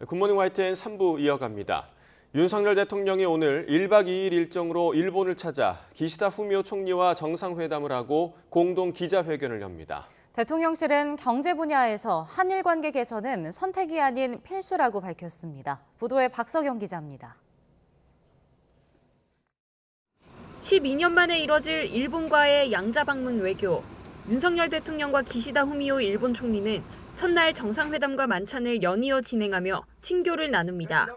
굿모닝 YTN 3부 이어갑니다. 윤석열 대통령이 오늘 1박 2일 일정으로 일본을 찾아 기시다 후미오 총리와 정상회담을 하고 공동 기자회견을 엽니다. 대통령실은 경제 분야에서 한일 관계 개선은 선택이 아닌 필수라고 밝혔습니다. 보도에 박석영 기자입니다. 12년 만에 이뤄질 일본과의 양자 방문 외교. 윤석열 대통령과 기시다 후미오 일본 총리는 첫날 정상회담과 만찬을 연이어 진행하며 친교를 나눕니다.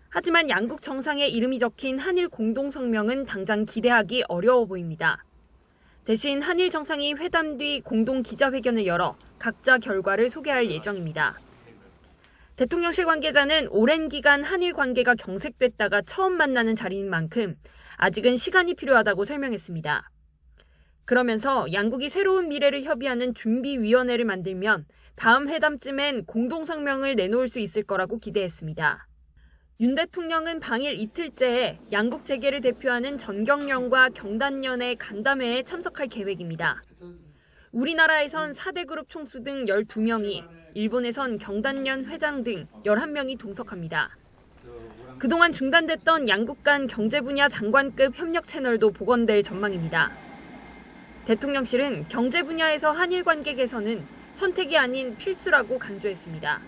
하지만 양국 정상의 이름이 적힌 한일 공동성명은 당장 기대하기 어려워 보입니다. 대신 한일 정상이 회담 뒤 공동 기자회견을 열어 각자 결과를 소개할 예정입니다. 대통령실 관계자는 오랜 기간 한일 관계가 경색됐다가 처음 만나는 자리인 만큼 아직은 시간이 필요하다고 설명했습니다. 그러면서 양국이 새로운 미래를 협의하는 준비위원회를 만들면 다음 회담쯤엔 공동성명을 내놓을 수 있을 거라고 기대했습니다. 윤 대통령은 방일 이틀째에 양국 재계를 대표하는 전경련과 경단련의 간담회에 참석할 계획입니다. 우리나라에선 4대 그룹 총수 등 12명이, 일본에선 경단련 회장 등 11명이 동석합니다. 그동안 중단됐던 양국 간 경제 분야 장관급 협력 채널도 복원될 전망입니다. 대통령실은 경제 분야에서 한일 관계 개선은 선택이 아닌 필수라고 강조했습니다.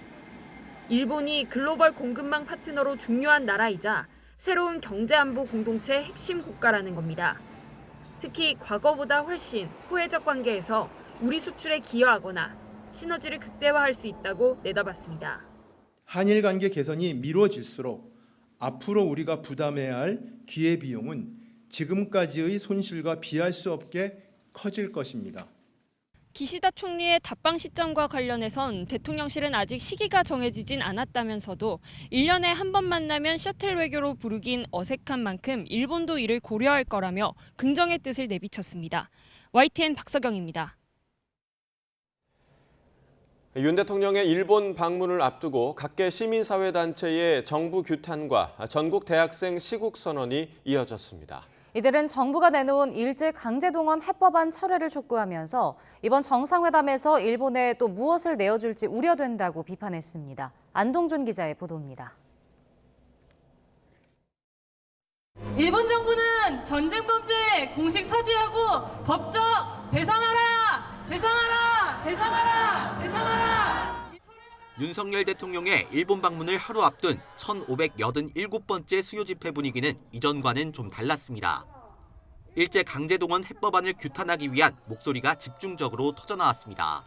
일본이 글로벌 공급망 파트너로 중요한 나라이자 새로운 경제안보 공동체 핵심 국가라는 겁니다. 특히 과거보다 훨씬 호혜적 관계에서 우리 수출에 기여하거나 시너지를 극대화할 수 있다고 내다봤습니다. 한일 관계 개선이 미뤄질수록 앞으로 우리가 부담해야 할 기회비용은 지금까지의 손실과 비할 수 없게 커질 것입니다. 기시다 총리의 답방 시점과 관련해선 대통령실은 아직 시기가 정해지진 않았다면서도 1년에 한 번 만나면 셔틀 외교로 부르긴 어색한 만큼 일본도 이를 고려할 거라며 긍정의 뜻을 내비쳤습니다. YTN 박석영입니다. 윤 대통령의 일본 방문을 앞두고 각계 시민사회단체의 정부 규탄과 전국 대학생 시국 선언이 이어졌습니다. 이들은 정부가 내놓은 일제 강제동원 해법안 철회를 촉구하면서 이번 정상회담에서 일본에 또 무엇을 내어줄지 우려된다고 비판했습니다. 안동준 기자의 보도입니다. 일본 정부는 전쟁 범죄 공식 사죄하고 법적 배상하라! 배상하라! 배상하라! 배상하라! 윤석열 대통령의 일본 방문을 하루 앞둔 1587번째 수요 집회 분위기는 이전과는 좀 달랐습니다. 일제 강제동원 해법안을 규탄하기 위한 목소리가 집중적으로 터져나왔습니다.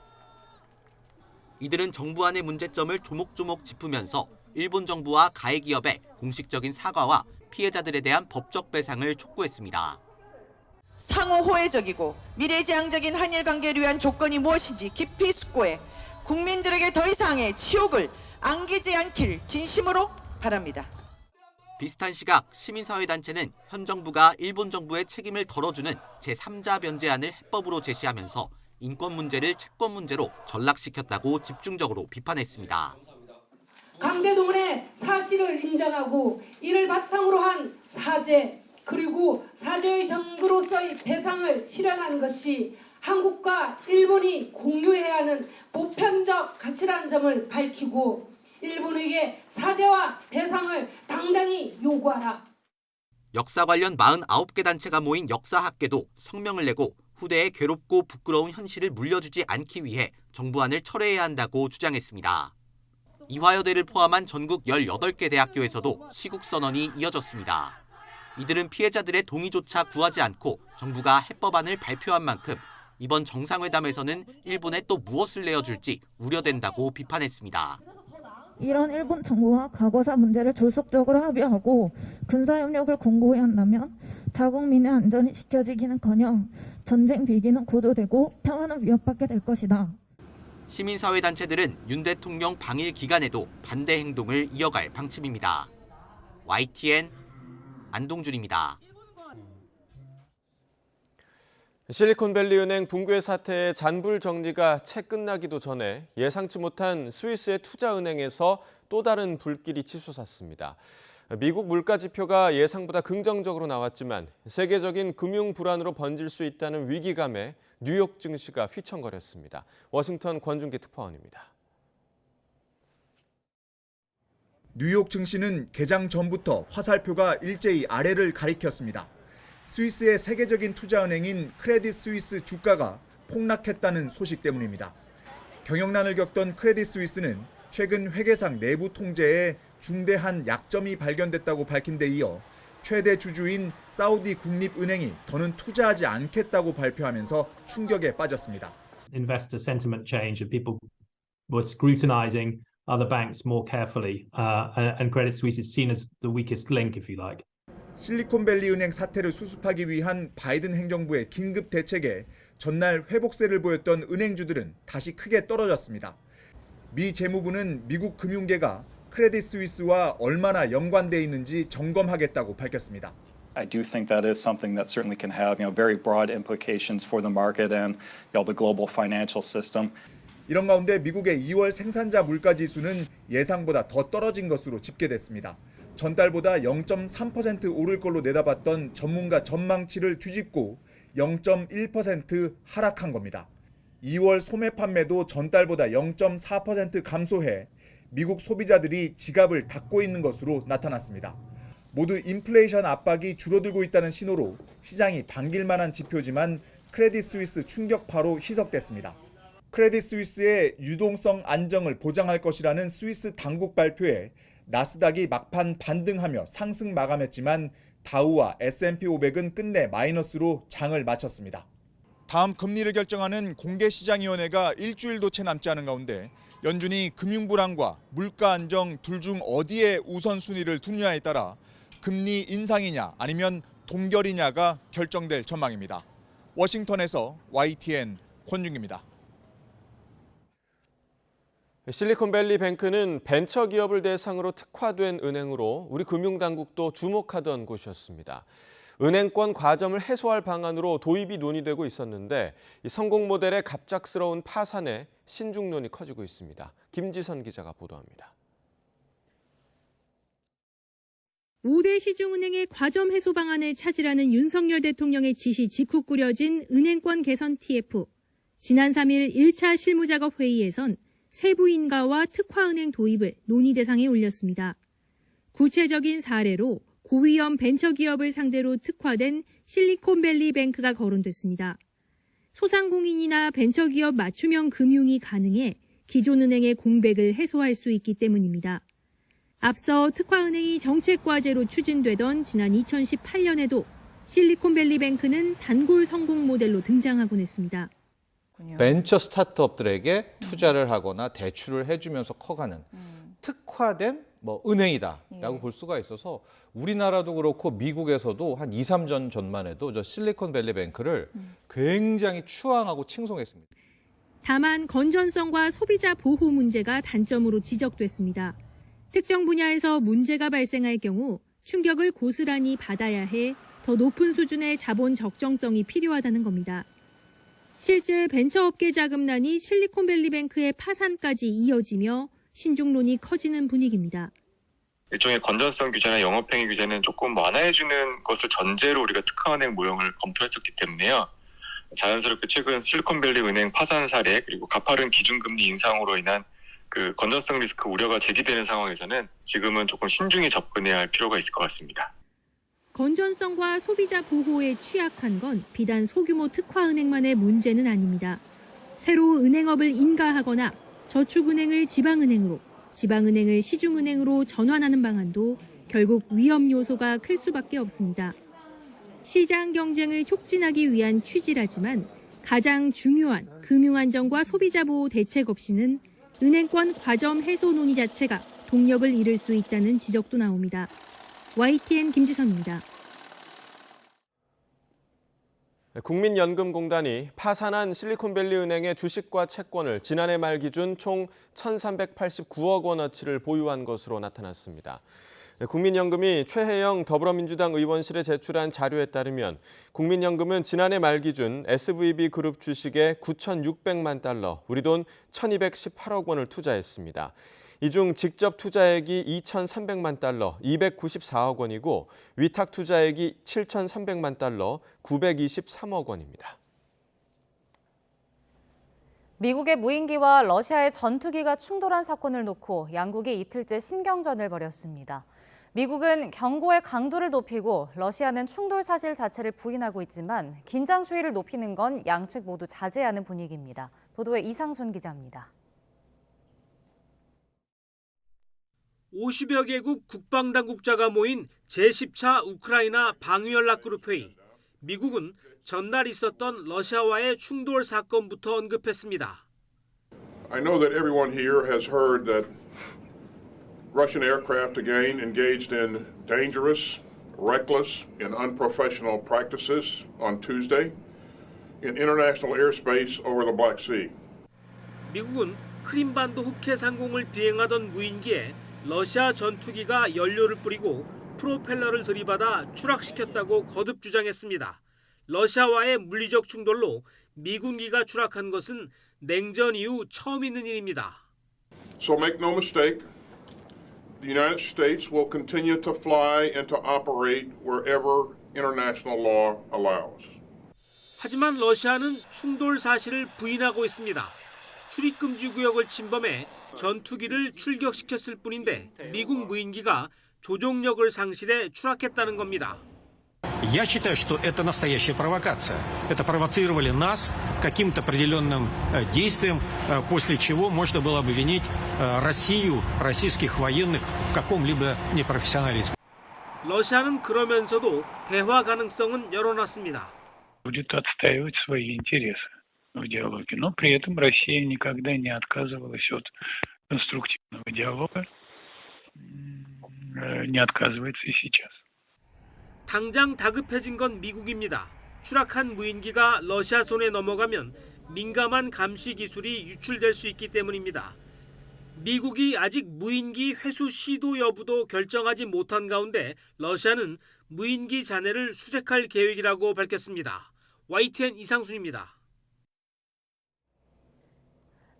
이들은 정부 안의 문제점을 조목조목 짚으면서 일본 정부와 가해 기업의 공식적인 사과와 피해자들에 대한 법적 배상을 촉구했습니다. 상호 호혜적이고 미래지향적인 한일 관계를 위한 조건이 무엇인지 깊이 숙고해 국민들에게 더 이상의 치욕을 안기지 않길 진심으로 바랍니다. 비슷한 시각 시민사회단체는 현 정부가 일본 정부의 책임을 덜어주는 제3자 변제안을 해법으로 제시하면서 인권 문제를 채권 문제로 전락시켰다고 집중적으로 비판했습니다. 강제동원의 사실을 인정하고 이를 바탕으로 한 사죄 그리고 사죄의 정부로서의 배상을 실현하는 것이 한국과 일본이 공유해야 하는 보편적 가치라는 점을 밝히고 일본에게 사죄와 배상을 당당히 요구하라. 역사 관련 49개 단체가 모인 역사학계도 성명을 내고 후대에 괴롭고 부끄러운 현실을 물려주지 않기 위해 정부안을 철회해야 한다고 주장했습니다. 이화여대를 포함한 전국 18개 대학교에서도 시국선언이 이어졌습니다. 이들은 피해자들의 동의조차 구하지 않고 정부가 해법안을 발표한 만큼 이번 정상회담에서는 일본에 또 무엇을 내어줄지 우려된다고 비판했습니다. 이런 일본 정부와 과거사 문제를 졸속적으로 합의하고 군사협력을 공고히 한다면 자국민의 안전이 지켜지기는커녕 전쟁 비기는 고조되고 평화는 위협받게 될 것이다. 시민사회단체들은 윤 대통령 방일 기간에도 반대 행동을 이어갈 방침입니다. YTN 안동준입니다. 실리콘밸리은행 붕괴 사태의 잔불 정리가 채 끝나기도 전에 예상치 못한 스위스의 투자은행에서 또 다른 불길이 치솟았습니다. 미국 물가 지표가 예상보다 긍정적으로 나왔지만 세계적인 금융 불안으로 번질 수 있다는 위기감에 뉴욕 증시가 휘청거렸습니다. 워싱턴 권준기 특파원입니다. 뉴욕 증시는 개장 전부터 화살표가 일제히 아래를 가리켰습니다. 스위스의 세계적인 투자은행인 크레딧 스위스 주가가 폭락했다는 소식 때문입니다. 경영난을 겪던 크레딧 스위스는 최근 회계상 내부 통제에 중대한 약점이 발견됐다고 밝힌 데 이어 최대 주주인 사우디 국립은행이 더는 투자하지 않겠다고 발표하면서 충격에 빠졌습니다. Investor sentiment change and people were scrutinizing other banks more carefully, and Credit Suisse is seen as the weakest link, if you like. 실리콘밸리 은행 사태를 수습하기 위한 바이든 행정부의 긴급 대책에 전날 회복세를 보였던 은행주들은 다시 크게 떨어졌습니다. 미 재무부는 미국 금융계가 크레딧 스위스와 얼마나 연관돼 있는지 점검하겠다고 밝혔습니다. I do think that is something that certainly can have, very broad implications for the market and, the global financial system. 이런 가운데 미국의 2월 생산자 물가 지수는 예상보다 더 떨어진 것으로 집계됐습니다. 전달보다 0.3% 오를 걸로 내다봤던 전문가 전망치를 뒤집고 0.1% 하락한 겁니다. 2월 소매 판매도 전달보다 0.4% 감소해 미국 소비자들이 지갑을 닫고 있는 것으로 나타났습니다. 모두 인플레이션 압박이 줄어들고 있다는 신호로 시장이 반길 만한 지표지만 크레딧 스위스 충격파로 희석됐습니다. 크레딧 스위스의 유동성 안정을 보장할 것이라는 스위스 당국 발표에 나스닥이 막판 반등하며 상승 마감했지만 다우와 S&P 500은 끝내 마이너스로 장을 마쳤습니다. 다음 금리를 결정하는 공개시장위원회가 일주일도 채 남지 않은 가운데 연준이 금융불안과 물가 안정 둘 중 어디에 우선순위를 두느냐에 따라 금리 인상이냐 아니면 동결이냐가 결정될 전망입니다. 워싱턴에서 YTN 권중입니다. 실리콘밸리 뱅크는 벤처기업을 대상으로 특화된 은행으로 우리 금융당국도 주목하던 곳이었습니다. 은행권 과점을 해소할 방안으로 도입이 논의되고 있었는데 이 성공 모델의 갑작스러운 파산에 신중론이 커지고 있습니다. 김지선 기자가 보도합니다. 5대 시중은행의 과점 해소 방안을 찾으라는 윤석열 대통령의 지시 직후 꾸려진 은행권 개선 TF. 지난 3일 1차 실무작업 회의에선 세부 인가와 특화은행 도입을 논의 대상에 올렸습니다. 구체적인 사례로 고위험 벤처기업을 상대로 특화된 실리콘밸리 뱅크가 거론됐습니다. 소상공인이나 벤처기업 맞춤형 금융이 가능해 기존 은행의 공백을 해소할 수 있기 때문입니다. 앞서 특화은행이 정책과제로 추진되던 지난 2018년에도 실리콘밸리 뱅크는 단골 성공 모델로 등장하곤 했습니다. 벤처 스타트업들에게 투자를 하거나 대출을 해주면서 커가는 특화된 은행이다라고 볼 수가 있어서 우리나라도 그렇고 미국에서도 한 2, 3년 전만 해도 저 실리콘밸리 뱅크를 굉장히 추앙하고 칭송했습니다. 다만 건전성과 소비자 보호 문제가 단점으로 지적됐습니다. 특정 분야에서 문제가 발생할 경우 충격을 고스란히 받아야 해 더 높은 수준의 자본 적정성이 필요하다는 겁니다. 실제 벤처업계 자금난이 실리콘밸리 뱅크의 파산까지 이어지며 신중론이 커지는 분위기입니다. 일종의 건전성 규제나 영업행위 규제는 조금 완화해주는 것을 전제로 우리가 특화은행 모형을 검토했었기 때문에요. 자연스럽게 최근 실리콘밸리 은행 파산 사례 그리고 가파른 기준금리 인상으로 인한 그 건전성 리스크 우려가 제기되는 상황에서는 지금은 조금 신중히 접근해야 할 필요가 있을 것 같습니다. 건전성과 소비자 보호에 취약한 건 비단 소규모 특화은행만의 문제는 아닙니다. 새로 은행업을 인가하거나 저축은행을 지방은행으로, 지방은행을 시중은행으로 전환하는 방안도 결국 위험 요소가 클 수밖에 없습니다. 시장 경쟁을 촉진하기 위한 취지라지만 가장 중요한 금융안정과 소비자 보호 대책 없이는 은행권 과점 해소 논의 자체가 동력을 잃을 수 있다는 지적도 나옵니다. YTN 김지선입니다. 국민연금공단이 파산한 실리콘밸리 은행의 주식과 채권을 지난해 말 기준 총 1,389억 원어치를 보유한 것으로 나타났습니다. 국민연금이 최혜영 더불어민주당 의원실에 제출한 자료에 따르면 국민연금은 지난해 말 기준 SVB그룹 주식에 9,600만 달러, 우리 돈 1,218억 원을 투자했습니다. 이 중 직접 투자액이 2,300만 달러, 294억 원이고 위탁 투자액이 7,300만 달러, 923억 원입니다. 미국의 무인기와 러시아의 전투기가 충돌한 사건을 놓고 양국이 이틀째 신경전을 벌였습니다. 미국은 경고의 강도를 높이고 러시아는 충돌 사실 자체를 부인하고 있지만 긴장 수위를 높이는 건 양측 모두 자제하는 분위기입니다. 보도에 이상손 기자입니다. 50여 개국 국방당국자가 모인 제10차 우크라이나 방위연락그룹 회의. 미국은 전날 있었던 러시아와의 충돌 사건부터 언급했습니다. I know that everyone here has heard that Russian aircraft again engaged in dangerous, reckless, and unprofessional practices on Tuesday in international airspace over the Black Sea. 미국은 크림반도 흑해 상공을 비행하던 무인기에 러시아 전투기가 연료를 뿌리고 프로펠러를 들이받아 추락시켰다고 거듭 주장했습니다. 러시아와의 물리적 충돌로 미군기가 추락한 것은 냉전 이후 처음 있는 일입니다. So make no mistake, the United States will continue to fly and to operate wherever international law allows. 하지만 러시아는 충돌 사실을 부인하고 있습니다. 출입금지 구역을 침범해 전투기를 출격시켰을 뿐인데 미국 무인기가 조종력을 상실해 추락했다는 겁니다. Я считаю, что это настоящая провокация. Это провоцировали нас каким-то определенным действием, после чего можно было обвинить Россию, российских военных в каком-либо непрофессионализме. 러시아는 그러면서도 대화 가능성은 열어놨습니다. Будет отстаивать свои интересы в диалоге, но при этом Россия никогда не отказывалась от конструктивного диалога, не отказывается и сейчас. 당장 다급해진 건 미국입니다. 추락한 무인기가 러시아 손에 넘어가면 민감한 감시 기술이 유출될 수 있기 때문입니다. 미국이 아직 무인기 회수 시도 여부도 결정하지 못한 가운데 러시아는 무인기 잔해를 수색할 계획이라고 밝혔습니다. YTN 이상순입니다.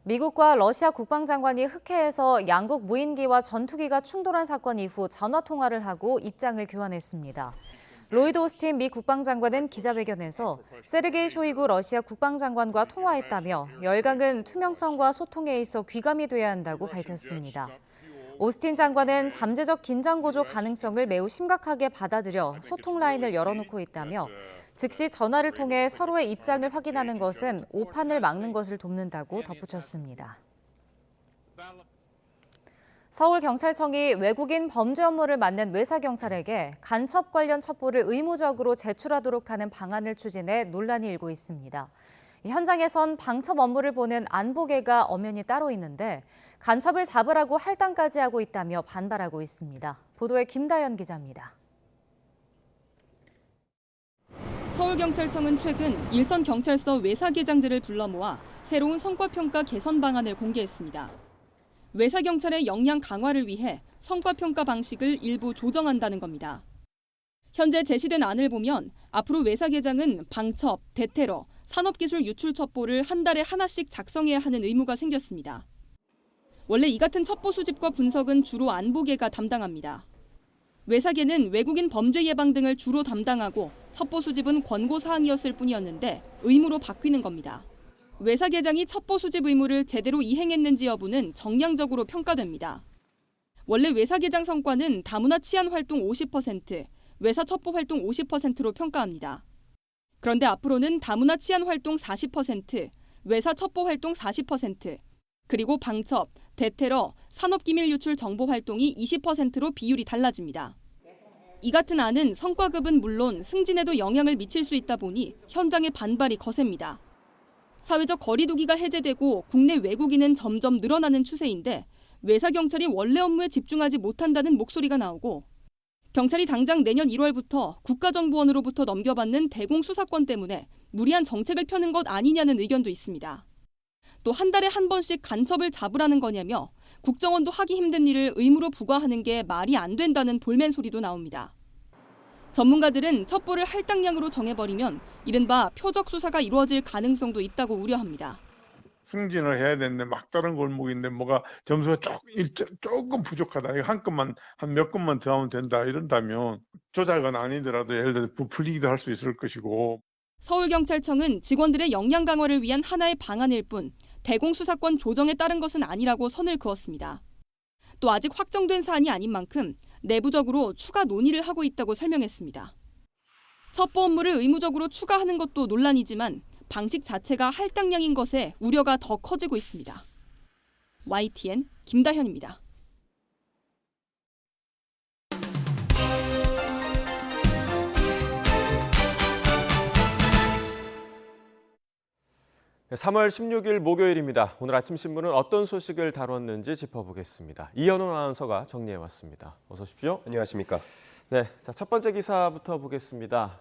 미국과 러시아 국방장관이 흑해에서 양국 무인기와 전투기가 충돌한 사건 이후 전화통화를 하고 입장을 교환했습니다. 로이드 오스틴 미 국방장관은 기자회견에서 세르게이 쇼이구 러시아 국방장관과 통화했다며 열강은 투명성과 소통에 있어 귀감이 돼야 한다고 밝혔습니다. 오스틴 장관은 잠재적 긴장 고조 가능성을 매우 심각하게 받아들여 소통 라인을 열어놓고 있다며 즉시 전화를 통해 서로의 입장을 확인하는 것은 오판을 막는 것을 돕는다고 덧붙였습니다. 서울경찰청이 외국인 범죄 업무를 맡는 외사경찰에게 간첩 관련 첩보를 의무적으로 제출하도록 하는 방안을 추진해 논란이 일고 있습니다. 현장에선 방첩 업무를 보는 안보계가 엄연히 따로 있는데 간첩을 잡으라고 할당까지 하고 있다며 반발하고 있습니다. 보도에 김다연 기자입니다. 서울경찰청은 최근 일선 경찰서 외사계장들을 불러 모아 새로운 성과평가 개선 방안을 공개했습니다. 외사경찰의 역량 강화를 위해 성과평가 방식을 일부 조정한다는 겁니다. 현재 제시된 안을 보면 앞으로 외사계장은 방첩, 대테러, 산업기술 유출 첩보를 한 달에 하나씩 작성해야 하는 의무가 생겼습니다. 원래 이 같은 첩보 수집과 분석은 주로 안보계가 담당합니다. 외사계는 외국인 범죄 예방 등을 주로 담당하고 첩보 수집은 권고사항이었을 뿐이었는데 의무로 바뀌는 겁니다. 외사계장이 첩보 수집 의무를 제대로 이행했는지 여부는 정량적으로 평가됩니다. 원래 외사계장 성과는 다문화 치안 활동 50%, 외사 첩보 활동 50%로 평가합니다. 그런데 앞으로는 다문화 치안 활동 40%, 외사 첩보 활동 40%, 그리고 방첩, 대테러, 산업기밀 유출 정보 활동이 20%로 비율이 달라집니다. 이 같은 안은 성과급은 물론 승진에도 영향을 미칠 수 있다 보니 현장의 반발이 거셉니다. 사회적 거리두기가 해제되고 국내 외국인은 점점 늘어나는 추세인데 외사경찰이 원래 업무에 집중하지 못한다는 목소리가 나오고 경찰이 당장 내년 1월부터 국가정보원으로부터 넘겨받는 대공수사권 때문에 무리한 정책을 펴는 것 아니냐는 의견도 있습니다. 또 한 달에 한 번씩 간첩을 잡으라는 거냐며 국정원도 하기 힘든 일을 의무로 부과하는 게 말이 안 된다는 볼멘 소리도 나옵니다. 전문가들은 첩보를 할당량으로 정해버리면 이른바 표적 수사가 이루어질 가능성도 있다고 우려합니다. 승진을 해야 되는데 막다른 골목인데 뭐가 점수가 조금 부족하다. 이거 한 몇 건만 더 하면 된다. 이런다면 조작은 아니더라도 예를 들어 부풀리기도 할 수 있을 것이고. 서울경찰청은 직원들의 역량 강화를 위한 하나의 방안일 뿐 대공수사권 조정에 따른 것은 아니라고 선을 그었습니다. 또 아직 확정된 사안이 아닌 만큼 내부적으로 추가 논의를 하고 있다고 설명했습니다. 첩보 업무를 의무적으로 추가하는 것도 논란이지만 방식 자체가 할당량인 것에 우려가 더 커지고 있습니다. YTN 김다현입니다. 네, 3월 16일 목요일입니다. 오늘 아침 신문은 어떤 소식을 다뤘는지 짚어보겠습니다. 이현우 아나운서가 정리해왔습니다. 어서 오십시오. 안녕하십니까. 네, 자, 첫 번째 기사부터 보겠습니다.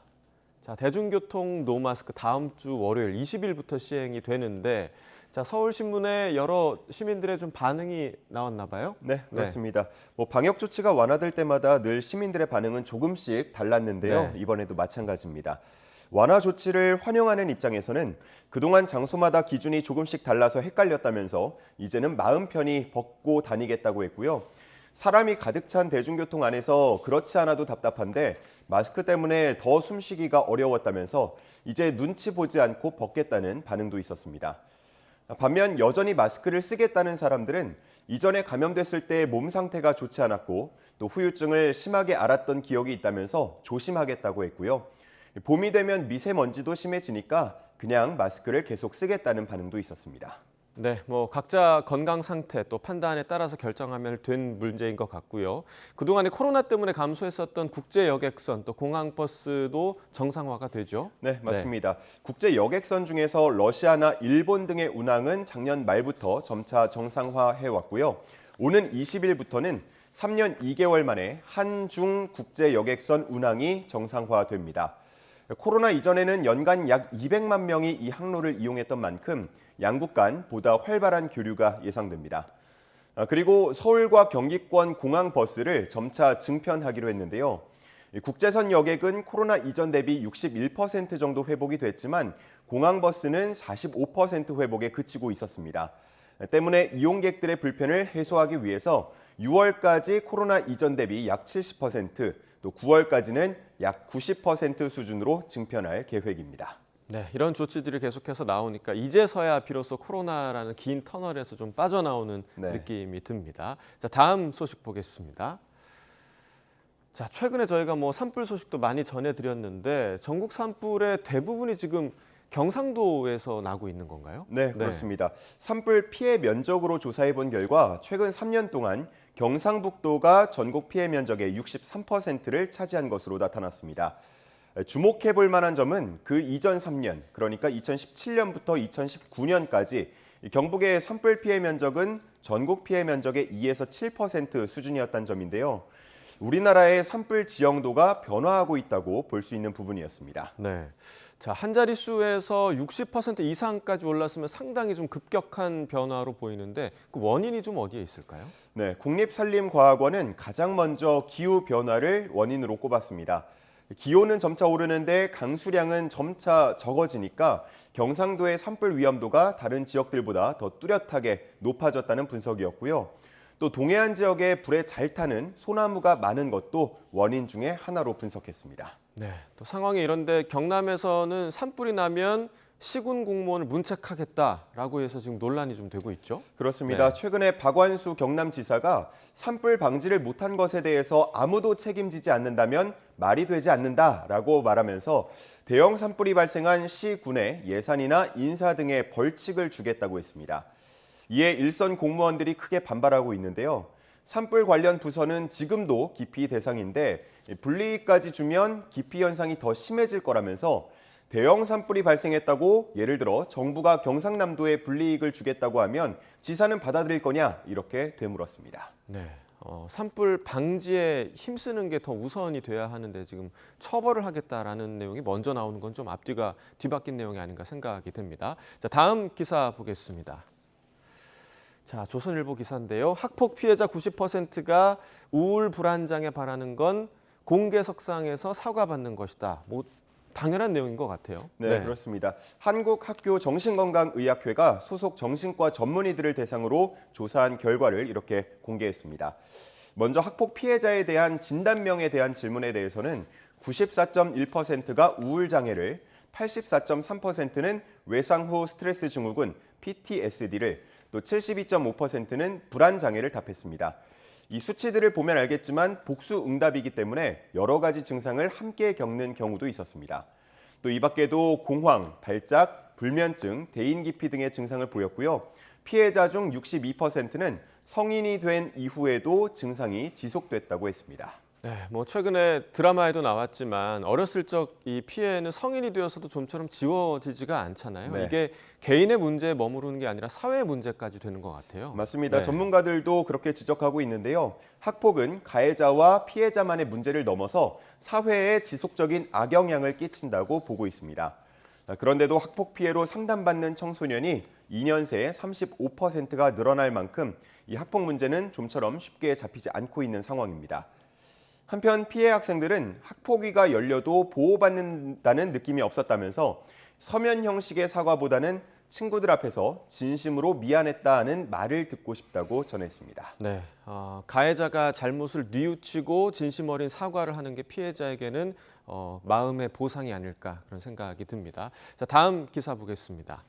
자, 대중교통 노마스크 다음 주 월요일 20일부터 시행이 되는데, 자, 서울신문에 여러 시민들의 좀 반응이 나왔나 봐요? 네, 그렇습니다. 방역 조치가 완화될 때마다 늘 시민들의 반응은 조금씩 달랐는데요. 네. 이번에도 마찬가지입니다. 완화 조치를 환영하는 입장에서는 그동안 장소마다 기준이 조금씩 달라서 헷갈렸다면서 이제는 마음 편히 벗고 다니겠다고 했고요. 사람이 가득 찬 대중교통 안에서 그렇지 않아도 답답한데 마스크 때문에 더 숨쉬기가 어려웠다면서 이제 눈치 보지 않고 벗겠다는 반응도 있었습니다. 반면 여전히 마스크를 쓰겠다는 사람들은 이전에 감염됐을 때 몸 상태가 좋지 않았고 또 후유증을 심하게 앓았던 기억이 있다면서 조심하겠다고 했고요. 봄이 되면 미세먼지도 심해지니까 그냥 마스크를 계속 쓰겠다는 반응도 있었습니다. 네, 각자 건강 상태 또 판단에 따라서 결정하면 된 문제인 것 같고요. 그동안에 코로나 때문에 감소했었던 국제 여객선 또 공항버스도 정상화가 되죠? 네, 맞습니다. 국제 여객선 중에서 러시아나 일본 등의 운항은 작년 말부터 점차 정상화해 왔고요. 오는 20일부터는 3년 2개월 만에 한중 국제 여객선 운항이 정상화됩니다. 코로나 이전에는 연간 약 200만 명이 이 항로를 이용했던 만큼 양국 간 보다 활발한 교류가 예상됩니다. 그리고 서울과 경기권 공항버스를 점차 증편하기로 했는데요. 국제선 여객은 코로나 이전 대비 61% 정도 회복이 됐지만 공항버스는 45% 회복에 그치고 있었습니다. 때문에 이용객들의 불편을 해소하기 위해서 6월까지 코로나 이전 대비 약 70%, 또 9월까지는 약 90% 수준으로 증편할 계획입니다. 네, 이런 조치들이 계속해서 나오니까 이제서야 비로소 코로나라는 긴 터널에서 좀 빠져나오는 느낌이 듭니다. 자, 다음 소식 보겠습니다. 자, 최근에 저희가 산불 소식도 많이 전해드렸는데 전국 산불의 대부분이 지금 경상도에서 나고 있는 건가요? 네, 그렇습니다. 산불 피해 면적으로 조사해 본 결과 최근 3년 동안 경상북도가 전국 피해 면적의 63%를 차지한 것으로 나타났습니다. 주목해 볼 만한 점은 그 이전 3년, 그러니까 2017년부터 2019년까지 경북의 산불 피해 면적은 전국 피해 면적의 2에서 7% 수준이었다는 점인데요. 우리나라의 산불 지형도가 변화하고 있다고 볼 수 있는 부분이었습니다. 네. 자, 한 자릿수에서 60% 이상까지 올랐으면 상당히 좀 급격한 변화로 보이는데 그 원인이 좀 어디에 있을까요? 네, 국립산림과학원은 가장 먼저 기후 변화를 원인으로 꼽았습니다. 기온은 점차 오르는데 강수량은 점차 적어지니까 경상도의 산불 위험도가 다른 지역들보다 더 뚜렷하게 높아졌다는 분석이었고요. 또 동해안 지역에 불에 잘 타는 소나무가 많은 것도 원인 중에 하나로 분석했습니다. 네, 또 상황이 이런데 경남에서는 산불이 나면 시군 공무원을 문책하겠다라고 해서 지금 논란이 좀 되고 있죠? 그렇습니다. 최근에 박완수 경남지사가 산불 방지를 못한 것에 대해서 아무도 책임지지 않는다면 말이 되지 않는다라고 말하면서 대형 산불이 발생한 시군에 예산이나 인사 등의 벌칙을 주겠다고 했습니다. 이에 일선 공무원들이 크게 반발하고 있는데요. 산불 관련 부서는 지금도 기피 대상인데 불이익까지 주면 기피 현상이 더 심해질 거라면서 대형 산불이 발생했다고 예를 들어 정부가 경상남도에 불이익을 주겠다고 하면 지사는 받아들일 거냐 이렇게 되물었습니다. 네, 산불 방지에 힘쓰는 게 더 우선이 돼야 하는데 지금 처벌을 하겠다라는 내용이 먼저 나오는 건 좀 앞뒤가 뒤바뀐 내용이 아닌가 생각이 듭니다. 자, 다음 기사 보겠습니다. 자, 조선일보 기사인데요. 학폭 피해자 90%가 우울 불안장애 바라는 건 공개석상에서 사과받는 것이다. 당연한 내용인 것 같아요. 네, 그렇습니다. 한국학교정신건강의학회가 소속 정신과 전문의들을 대상으로 조사한 결과를 이렇게 공개했습니다. 먼저 학폭 피해자에 대한 진단명에 대한 질문에 대해서는 94.1%가 우울장애를, 84.3%는 외상 후 스트레스 증후군, PTSD를, 또 72.5%는 불안장애를 답했습니다. 이 수치들을 보면 알겠지만 복수 응답이기 때문에 여러 가지 증상을 함께 겪는 경우도 있었습니다. 또 이 밖에도 공황, 발작, 불면증, 대인기피 등의 증상을 보였고요. 피해자 중 62%는 성인이 된 이후에도 증상이 지속됐다고 했습니다. 네, 뭐 최근에 드라마에도 나왔지만 어렸을 적 이 피해는 성인이 되어서도 좀처럼 지워지지가 않잖아요. 네. 이게 개인의 문제에 머무르는 게 아니라 사회 문제까지 되는 것 같아요. 맞습니다. 네. 전문가들도 그렇게 지적하고 있는데요. 학폭은 가해자와 피해자만의 문제를 넘어서 사회에 지속적인 악영향을 끼친다고 보고 있습니다. 그런데도 학폭 피해로 상담받는 청소년이 2년 새에 35%가 늘어날 만큼 이 학폭 문제는 좀처럼 쉽게 잡히지 않고 있는 상황입니다. 한편 피해 학생들은 학폭위가 열려도 보호받는다는 느낌이 없었다면서 서면 형식의 사과보다는 친구들 앞에서 진심으로 미안했다는 말을 듣고 싶다고 전했습니다. 네, 가해자가 잘못을 뉘우치고 진심 어린 사과를 하는 게 피해자에게는 마음의 보상이 아닐까 그런 생각이 듭니다. 자, 다음 기사 보겠습니다.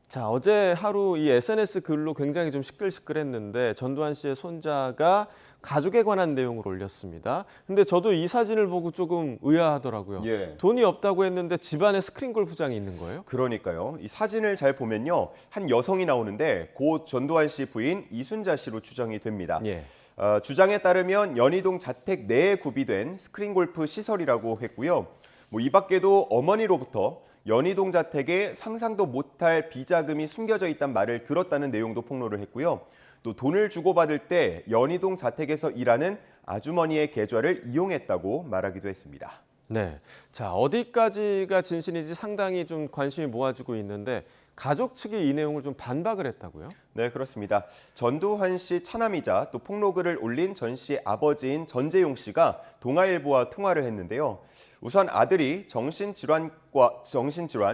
자, 어제 하루 이 SNS 글로 굉장히 좀 시끌시끌했는데 전두환 씨의 손자가 가족에 관한 내용을 올렸습니다. 근데 저도 이 사진을 보고 조금 의아하더라고요. 예. 돈이 없다고 했는데 집안에 스크린 골프장이 있는 거예요? 그러니까요. 이 사진을 잘 보면요. 한 여성이 나오는데 곧 전두환 씨 부인 이순자 씨로 추정이 됩니다. 예. 주장에 따르면 연희동 자택 내에 구비된 스크린 골프 시설이라고 했고요. 이 밖에도 어머니로부터 연희동 자택에 상상도 못할 비자금이 숨겨져 있다는 말을 들었다는 내용도 폭로를 했고요. 또 돈을 주고받을 때 연희동 자택에서 일하는 아주머니의 계좌를 이용했다고 말하기도 했습니다. 네, 자 어디까지가 진실인지 상당히 좀 관심이 모아지고 있는데 가족 측이 이 내용을 좀 반박을 했다고요? 네, 그렇습니다. 전두환 씨 차남이자 또 폭로글을 올린 전 씨의 아버지인 전재용 씨가 동아일보와 통화를 했는데요. 우선 아들이 정신질환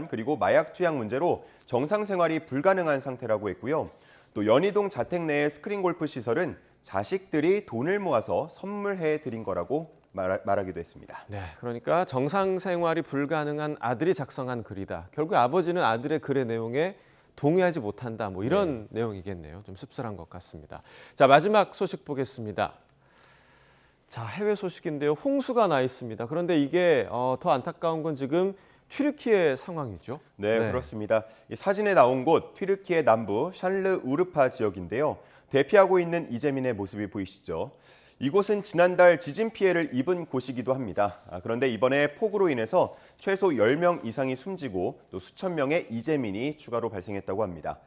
그리고 마약 투약 문제로 정상 생활이 불가능한 상태라고 했고요. 또 연희동 자택 내의 스크린 골프 시설은 자식들이 돈을 모아서 선물해 드린 거라고 말하기도 했습니다. 네, 그러니까 정상 생활이 불가능한 아들이 작성한 글이다. 결국 아버지는 아들의 글의 내용에 동의하지 못한다. 뭐 이런 내용이겠네요. 좀 씁쓸한 것 같습니다. 자, 마지막 소식 보겠습니다. 자, 해외 소식인데요. 홍수가 나 있습니다. 그런데 이게 더 안타까운 건 지금 튀르키예 상황이죠. 네, 그렇습니다. 이 사진에 나온 곳 튀르키예 남부 샬르 우르파 지역인데요. 대피하고 있는 이재민의 모습이 보이시죠? 이곳은 지난달 지진 피해를 입은 곳이기도 합니다. 그런데 이번에 폭우로 인해서 최소 10명 이상이 숨지고 또 수천 명의 이재민이 추가로 발생했다고 합니다.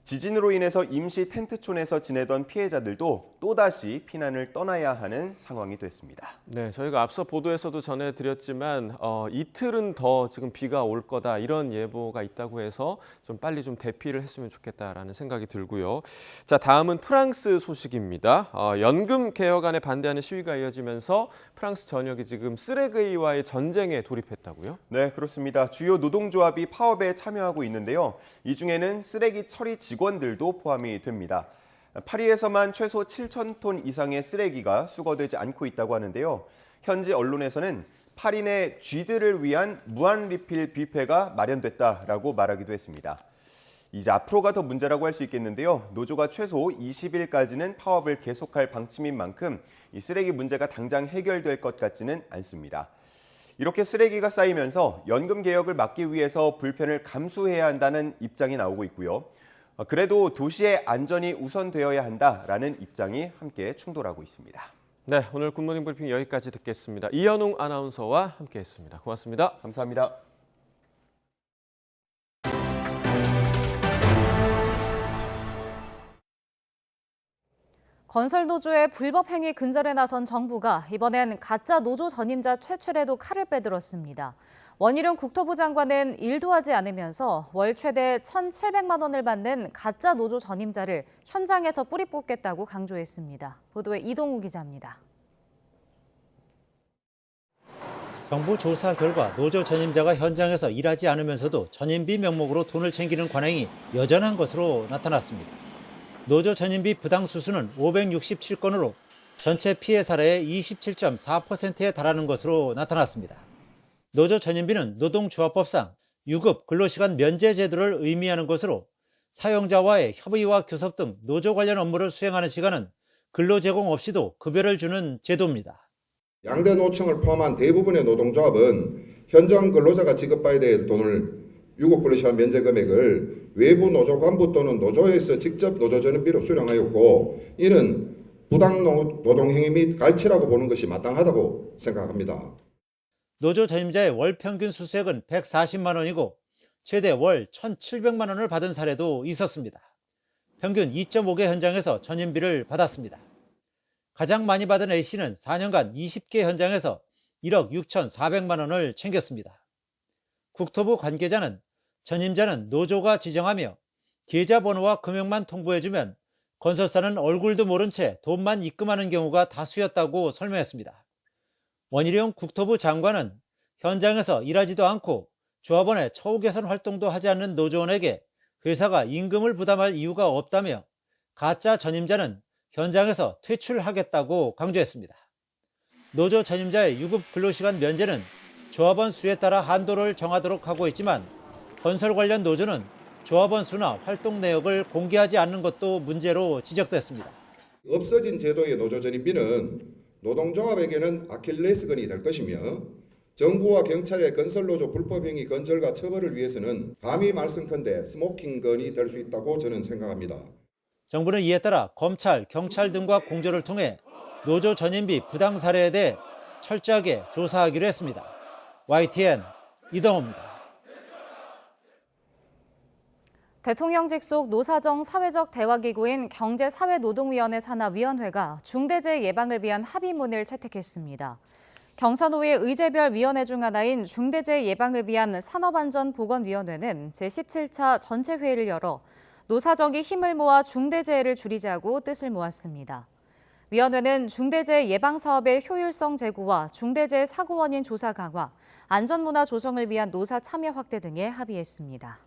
지진으로 인해서 임시 텐트촌에서 지내던 피해자들도 또다시 피난을 떠나야 하는 상황이 됐습니다. 네, 저희가 앞서 보도에서도 전해드렸지만 이틀은 더 지금 비가 올 거다 이런 예보가 있다고 해서 좀 빨리 좀 대피를 했으면 좋겠다라는 생각이 들고요. 자, 다음은 프랑스 소식입니다. 연금 개혁안에 반대하는 시위가 이어지면서 프랑스 전역이 지금 쓰레기와의 전쟁에 돌입했다고요? 네, 그렇습니다. 주요 노동조합이 파업에 참여하고 있는데요. 이 중에는 쓰레기 처리 직원들도 포함이 됩니다. 파리에서만 최소 7,000톤 이상의 쓰레기가 수거되지 않고 있다고 하는데요. 현지 언론에서는 파리 내 쥐들을 위한 무한 리필 뷔페가 마련됐다라고 말하기도 했습니다. 이제 앞으로가 더 문제라고 할 수 있겠는데요. 노조가 최소 20일까지는 파업을 계속할 방침인 만큼 이 쓰레기 문제가 당장 해결될 것 같지는 않습니다. 이렇게 쓰레기가 쌓이면서 연금 개혁을 막기 위해서 불편을 감수해야 한다는 입장이 나오고 있고요. 그래도 도시의 안전이 우선되어야 한다라는 입장이 함께 충돌하고 있습니다. 네, 오늘 굿모닝 브리핑 여기까지 듣겠습니다. 이현웅 아나운서와 함께했습니다. 고맙습니다. 감사합니다. 건설노조의 불법 행위 근절에 나선 정부가 이번엔 가짜 노조 전임자 퇴출에도 칼을 빼들었습니다. 원희룡 국토부 장관은 일도 하지 않으면서 월 최대 1,700만 원을 받는 가짜 노조 전임자를 현장에서 뿌리 뽑겠다고 강조했습니다. 보도에 이동우 기자입니다. 정부 조사 결과 노조 전임자가 현장에서 일하지 않으면서도 전임비 명목으로 돈을 챙기는 관행이 여전한 것으로 나타났습니다. 노조 전임비 부당 수수는 567건으로 전체 피해 사례의 27.4%에 달하는 것으로 나타났습니다. 노조 전임비는 노동조합법상 유급 근로시간 면제 제도를 의미하는 것으로 사용자와의 협의와 교섭 등 노조 관련 업무를 수행하는 시간은 근로 제공 없이도 급여를 주는 제도입니다. 양대 노총을 포함한 대부분의 노동조합은 현장 근로자가 지급받아야 될 돈을 유급 근로시간 면제 금액을 외부 노조 간부 또는 노조에서 직접 노조 전원비로 수령하였고, 이는 부당 노동 행위 및 갈취라고 보는 것이 마땅하다고 생각합니다. 노조 전임자의 월 평균 수수액은 140만 원이고 최대 월 1,700만 원을 받은 사례도 있었습니다. 평균 2.5개 현장에서 전임비를 받았습니다. 가장 많이 받은 A씨는 4년간 20개 현장에서 1억 6,400만 원을 챙겼습니다. 국토부 관계자는 전임자는 노조가 지정하며 계좌번호와 금액만 통보해주면 건설사는 얼굴도 모른 채 돈만 입금하는 경우가 다수였다고 설명했습니다. 원희룡 국토부 장관은 현장에서 일하지도 않고 조합원의 처우 개선 활동도 하지 않는 노조원에게 회사가 임금을 부담할 이유가 없다며 가짜 전임자는 현장에서 퇴출하겠다고 강조했습니다. 노조 전임자의 유급 근로시간 면제는 조합원 수에 따라 한도를 정하도록 하고 있지만 건설 관련 노조는 조합원 수나 활동 내역을 공개하지 않는 것도 문제로 지적됐습니다. 없어진 제도의 노조 전입비는 노동조합에게는 아킬레스건이 될 것이며, 정부와 경찰의 건설노조 불법행위 근절과 처벌을 위해서는 감히 말씀컨대 스모킹건이 될 수 있다고 저는 생각합니다. 정부는 이에 따라 검찰, 경찰 등과 공조를 통해 노조 전임비 부당 사례에 대해 철저하게 조사하기로 했습니다. YTN 이동호입니다. 대통령직 속 노사정 사회적 대화기구인 경제사회노동위원회 산하위원회가 중대재해 예방을 위한 합의문을 채택했습니다. 경사노의 의제별 위원회 중 하나인 중대재해 예방을 위한 산업안전보건위원회는 제17차 전체 회의를 열어 노사정이 힘을 모아 중대재해를 줄이자고 뜻을 모았습니다. 위원회는 중대재해 예방 사업의 효율성 제고와 중대재해 사고 원인 조사 강화, 안전문화 조성을 위한 노사 참여 확대 등에 합의했습니다.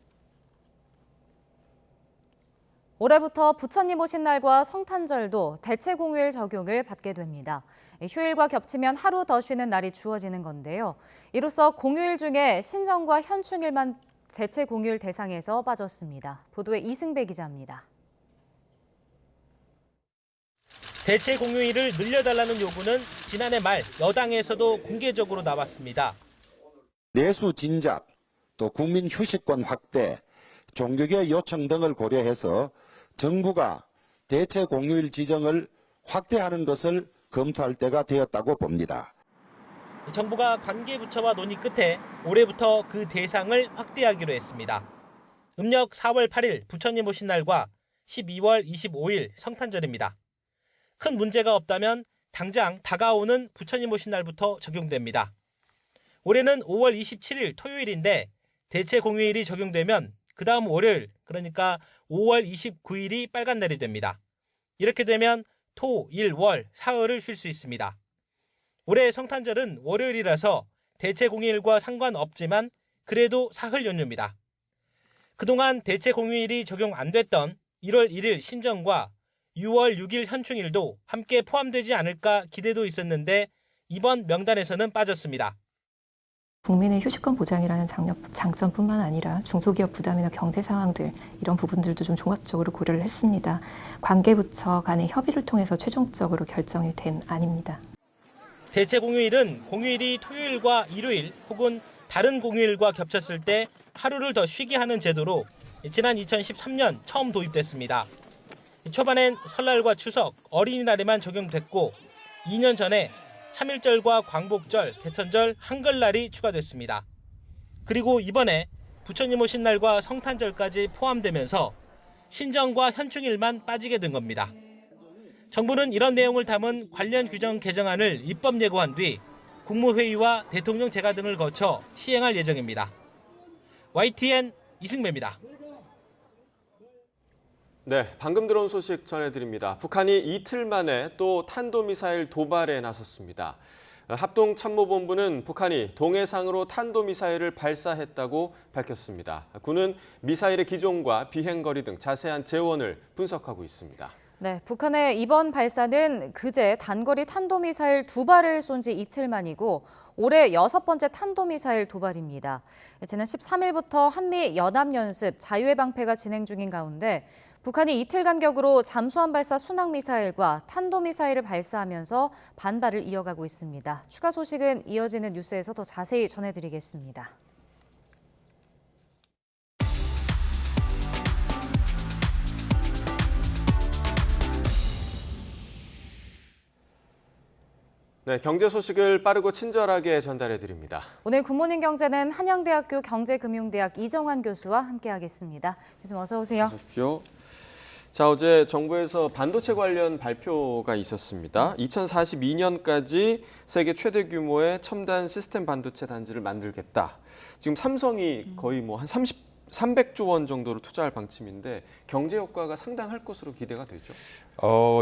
올해부터 부처님 오신 날과 성탄절도 대체 공휴일 적용을 받게 됩니다. 휴일과 겹치면 하루 더 쉬는 날이 주어지는 건데요. 이로써 공휴일 중에 신정과 현충일만 대체 공휴일 대상에서 빠졌습니다. 보도에 이승배 기자입니다. 대체 공휴일을 늘려달라는 요구는 지난해 말 여당에서도 공개적으로 나왔습니다. 내수 진작, 또 국민 휴식권 확대, 종교계 요청 등을 고려해서 정부가 대체 공휴일 지정을 확대하는 것을 검토할 때가 되었다고 봅니다. 정부가 관계부처와 논의 끝에 올해부터 그 대상을 확대하기로 했습니다. 음력 4월 8일 부처님 오신 날과 12월 25일 성탄절입니다. 큰 문제가 없다면 당장 다가오는 부처님 오신 날부터 적용됩니다. 올해는 5월 27일 토요일인데 대체 공휴일이 적용되면 그 다음 월요일, 그러니까 5월 29일이 빨간 날이 됩니다. 이렇게 되면 토, 일, 월, 사흘을 쉴 수 있습니다. 올해 성탄절은 월요일이라서 대체 공휴일과 상관없지만 그래도 사흘 연휴입니다. 그동안 대체 공휴일이 적용 안 됐던 1월 1일 신정과 6월 6일 현충일도 함께 포함되지 않을까 기대도 있었는데 이번 명단에서는 빠졌습니다. 국민의 휴식권 보장이라는 장점뿐만 아니라 중소기업 부담이나 경제 상황들 이런 부분들도 좀 종합적으로 고려를 했습니다. 관계부처 간의 협의를 통해서 최종적으로 결정이 된 안입니다. 대체 공휴일은 공휴일이 토요일과 일요일 혹은 다른 공휴일과 겹쳤을 때 하루를 더 쉬게 하는 제도로 지난 2013년 처음 도입됐습니다. 초반엔 설날과 추석, 어린이날에만 적용됐고 2년 전에 3.1절과 광복절, 개천절, 한글날이 추가됐습니다. 그리고 이번에 부처님 오신 날과 성탄절까지 포함되면서 신정과 현충일만 빠지게 된 겁니다. 정부는 이런 내용을 담은 관련 규정 개정안을 입법 예고한 뒤 국무회의와 대통령 재가 등을 거쳐 시행할 예정입니다. YTN 이승배입니다. 네, 방금 들어온 소식 전해드립니다. 북한이 이틀 만에 또 탄도미사일 도발에 나섰습니다. 합동참모본부는 북한이 동해상으로 탄도미사일을 발사했다고 밝혔습니다. 군은 미사일의 기종과 비행거리 등 자세한 재원을 분석하고 있습니다. 네, 북한의 이번 발사는 그제 단거리 탄도미사일 2발을 쏜 지 이틀 만이고 올해 6번째 탄도미사일 도발입니다. 지난 13일부터 한미 연합연습 자유의 방패가 진행 중인 가운데 북한이 이틀 간격으로 잠수함 발사 순항미사일과 탄도미사일을 발사하면서 반발을 이어가고 있습니다. 추가 소식은 이어지는 뉴스에서 더 자세히 전해드리겠습니다. 네, 경제 소식을 빠르고 친절하게 전달해 드립니다. 오늘 굿모닝 경제는 한양대학교 경제금융대학 이정환 교수와 함께하겠습니다. 교수님 어서 오세요. 어서 오십시오. 자, 어제 정부에서 반도체 관련 발표가 있었습니다. 2042년까지 세계 최대 규모의 첨단 시스템 반도체 단지를 만들겠다. 지금 삼성이 거의 뭐 한 300조 원 정도로 투자할 방침인데 경제 효과가 상당할 것으로 기대가 되죠.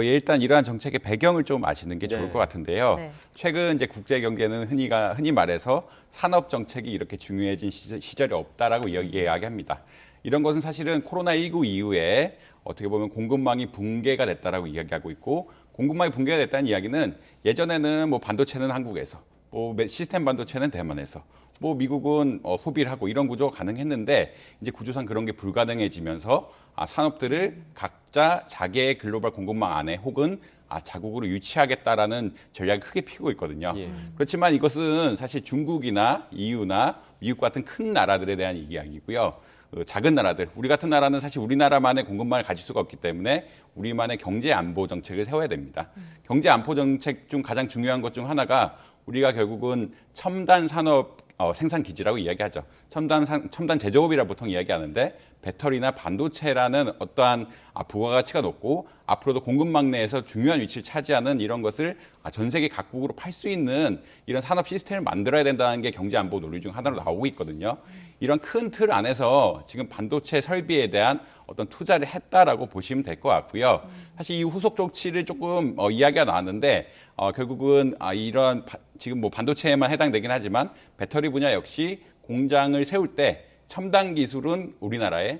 일단 이러한 정책의 배경을 좀 아시는 게 좋을 것 같은데요. 네. 최근 이제 국제 경제는 흔히 말해서 산업 정책이 이렇게 중요해진 시절이 없다라고 이야기합니다. 이런 것은 사실은 코로나19 이후에 어떻게 보면 공급망이 붕괴가 됐다라고 이야기하고 있고, 공급망이 붕괴가 됐다는 이야기는 예전에는 뭐 반도체는 한국에서, 뭐 시스템 반도체는 대만에서, 뭐 미국은 소비를 하고 이런 구조가 가능했는데 이제 구조상 그런 게 불가능해지면서 산업들을 각자 자기의 글로벌 공급망 안에 혹은 자국으로 유치하겠다라는 전략을 크게 피우고 있거든요. 그렇지만 이것은 사실 중국이나 EU나 미국 같은 큰 나라들에 대한 이야기고요. 작은 나라들, 우리 같은 나라는 사실 우리나라만의 공급망을 가질 수가 없기 때문에 우리만의 경제 안보 정책을 세워야 됩니다. 경제 안보 정책 중 가장 중요한 것 중 하나가 우리가 결국은 첨단 산업 생산 기지라고 이야기하죠. 첨단 제조업이라 보통 이야기하는데 배터리나 반도체라는 어떠한 부가가치가 높고 앞으로도 공급망 내에서 중요한 위치를 차지하는 이런 것을 전 세계 각국으로 팔 수 있는 이런 산업 시스템을 만들어야 된다는 게 경제 안보 논리 중 하나로 나오고 있거든요. 이런 큰 틀 안에서 지금 반도체 설비에 대한 어떤 투자를 했다라고 보시면 될 것 같고요. 사실 이 후속 조치를 조금 이야기가 나왔는데 결국은 이런 지금 뭐 반도체에만 해당되긴 하지만 배터리 분야 역시 공장을 세울 때 첨단 기술은 우리나라에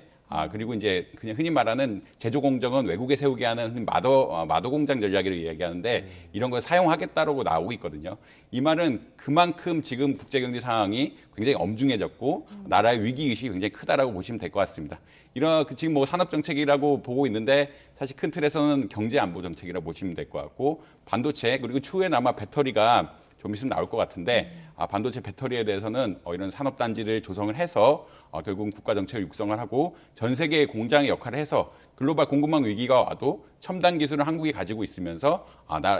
그리고 이제 그냥 흔히 말하는 제조 공정은 외국에 세우게 하는 마더 공장 전략을 이야기하는데 이런 걸 사용하겠다라고 나오고 있거든요. 이 말은 그만큼 지금 국제 경제 상황이 굉장히 엄중해졌고 나라의 위기 의식이 굉장히 크다라고 보시면 될 것 같습니다. 이런 지금 뭐 산업 정책이라고 보고 있는데 사실 큰 틀에서는 경제 안보 정책이라고 보시면 될 것 같고, 반도체 그리고 추후에는 아마 배터리가 좀 있으면 나올 것 같은데 반도체 배터리에 대해서는 이런 산업단지를 조성을 해서 결국은 국가 정책을 육성을 하고 전 세계의 공장의 역할을 해서 글로벌 공급망 위기가 와도 첨단 기술을 한국이 가지고 있으면서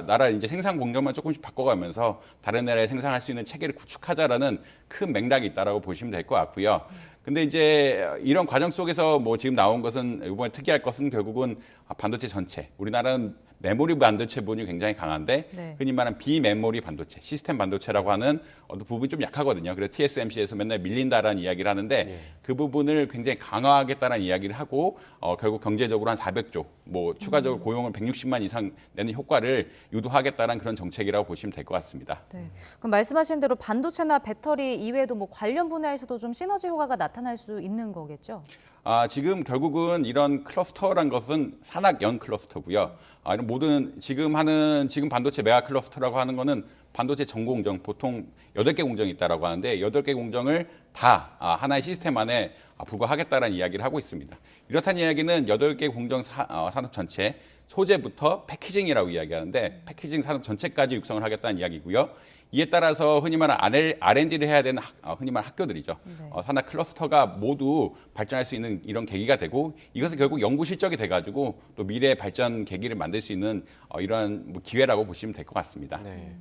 나라 이제 생산 공정만 조금씩 바꿔가면서 다른 나라에 생산할 수 있는 체계를 구축하자라는 큰 맥락이 있다라고 보시면 될 것 같고요. 근데 이제 이런 과정 속에서 뭐 지금 나온 것은 이번에 특이할 것은 결국은 반도체 전체, 우리나라는 메모리 반도체 부분이 굉장히 강한데 흔히 말하는 비메모리 반도체, 시스템 반도체라고 하는 어떤 부분이 좀 약하거든요. 그래서 TSMC에서 맨날 밀린다라는 이야기를 하는데 그 부분을 굉장히 강화하겠다는 이야기를 하고 결국 경제적으로 한 400조, 뭐 추가적으로 고용을 160만 이상 내는 효과를 유도하겠다는 그런 정책이라고 보시면 될 것 같습니다. 네. 그럼 말씀하신 대로 반도체나 배터리 이외에도 뭐 관련 분야에서도 좀 시너지 효과가 나타날 수 있는 거겠죠? 지금 결국은 이런 클러스터란 것은 산학연 클러스터고요. 이런 모든 지금 반도체 메가 클러스터라고 하는 거는 반도체 전 공정, 보통 8개 공정이 있다라고 하는데 8개 공정을 다 하나의 시스템 안에 부과하겠다라는 이야기를 하고 있습니다. 이렇다는 이야기는 8개 공정 산업 전체, 소재부터 패키징이라고 이야기하는데 패키징 산업 전체까지 육성을 하겠다는 이야기고요. 이에 따라서 흔히 말하는 R&D를 해야 되는 흔히 말하는 학교들이죠. 산학 클러스터가 모두 발전할 수 있는 이런 계기가 되고, 이것은 결국 연구 실적이 돼가지고 또 미래 발전 계기를 만들 수 있는 이러한 기회라고 보시면 될 것 같습니다. 네.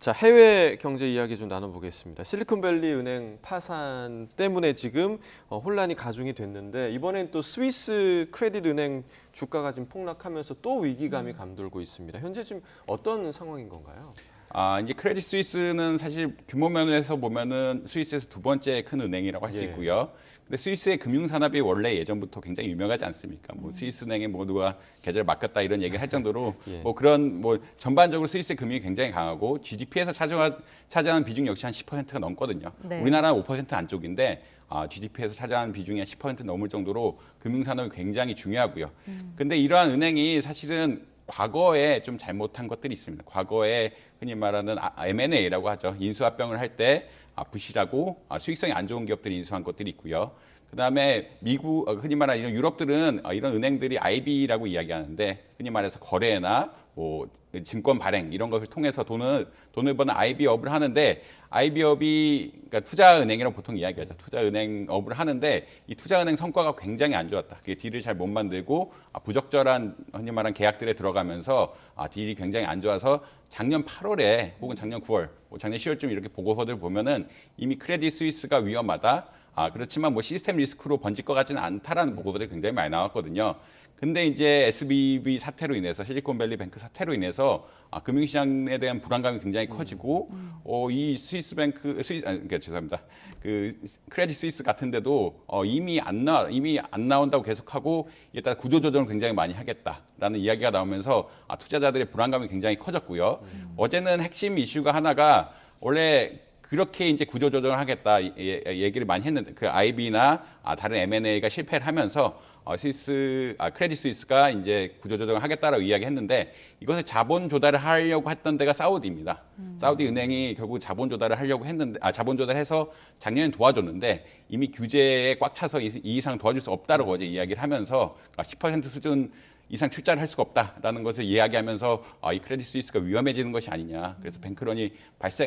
자, 해외 경제 이야기 좀 나눠보겠습니다. 실리콘밸리 은행 파산 때문에 지금 혼란이 가중이 됐는데 이번엔 또 스위스 크레딧 은행 주가가 지금 폭락하면서 또 위기감이 감돌고 있습니다. 현재 지금 어떤 상황인 건가요? 이제 크레딧 스위스는 사실 규모 면에서 보면은 스위스에서 두 번째 큰 은행이라고 할 수 있고요. 근데 스위스의 금융 산업이 원래 예전부터 굉장히 유명하지 않습니까? 뭐 스위스 은행에 뭐 누가 계좌를 맡겼다 이런 얘기를 할 정도로 뭐 그런 뭐 전반적으로 스위스의 금융이 굉장히 강하고 GDP에서 차지하는 비중 역시 한 10%가 넘거든요. 우리나라는 5% 안쪽인데 GDP에서 차지하는 비중이 한 10% 넘을 정도로 금융 산업이 굉장히 중요하고요. 근데 이러한 은행이 사실은 과거에 좀 잘못한 것들이 있습니다. 과거에 흔히 말하는 M&A라고 하죠. 인수합병을 할 때 부실하고 수익성이 안 좋은 기업들이 인수한 것들이 있고요. 그다음에 미국, 흔히 말하는 이런 유럽들은 이런 은행들이 IB라고 이야기하는데 흔히 말해서 거래나 뭐 증권 발행 이런 것을 통해서 돈을 버는 IB업을 하는데 IB업이 그러니까 투자은행이라고 보통 이야기하죠. 투자은행업을 하는데 이 투자은행 성과가 굉장히 안 좋았다. 그게 딜을 잘 못 만들고 부적절한 흔히 말하는 계약들에 들어가면서 딜이 굉장히 안 좋아서 작년 8월에 혹은 작년 9월, 작년 10월쯤 이렇게 보고서들 보면은 이미 크레딧 스위스가 위험하다. 그렇지만 뭐 시스템 리스크로 번질 것 같지는 않다라는 보고들이 굉장히 많이 나왔거든요. 근데 이제 SVB 사태로 인해서 실리콘밸리 뱅크 사태로 인해서 금융시장에 대한 불안감이 굉장히 커지고 이 죄송합니다. 그 크레딧 스위스 같은데도 이미 안 나온다고 계속하고 일단 구조조정을 굉장히 많이 하겠다라는 이야기가 나오면서 투자자들의 불안감이 굉장히 커졌고요. 어제는 핵심 이슈가 하나가 원래 그렇게 이제 구조조정을 하겠다 얘기를 많이 했는데 그 IB나 다른 M&A가 실패를 하면서 크레딧 스위스가 이제 구조조정을 하겠다라고 이야기했는데 이것을 자본 조달을 하려고 했던 데가 사우디입니다. 사우디 은행이 결국 자본 조달을 하려고 했는데 자본 조달해서 작년에 도와줬는데 이미 규제에 꽉 차서 이 이상 도와줄 수 없다라고 어제 이야기를 하면서 10% 수준 이상 출자를 할 수가 없다라는 것을 이야기하면서 이 크레딧 스위스가 위험해지는 것이 아니냐. 그래서 뱅크런이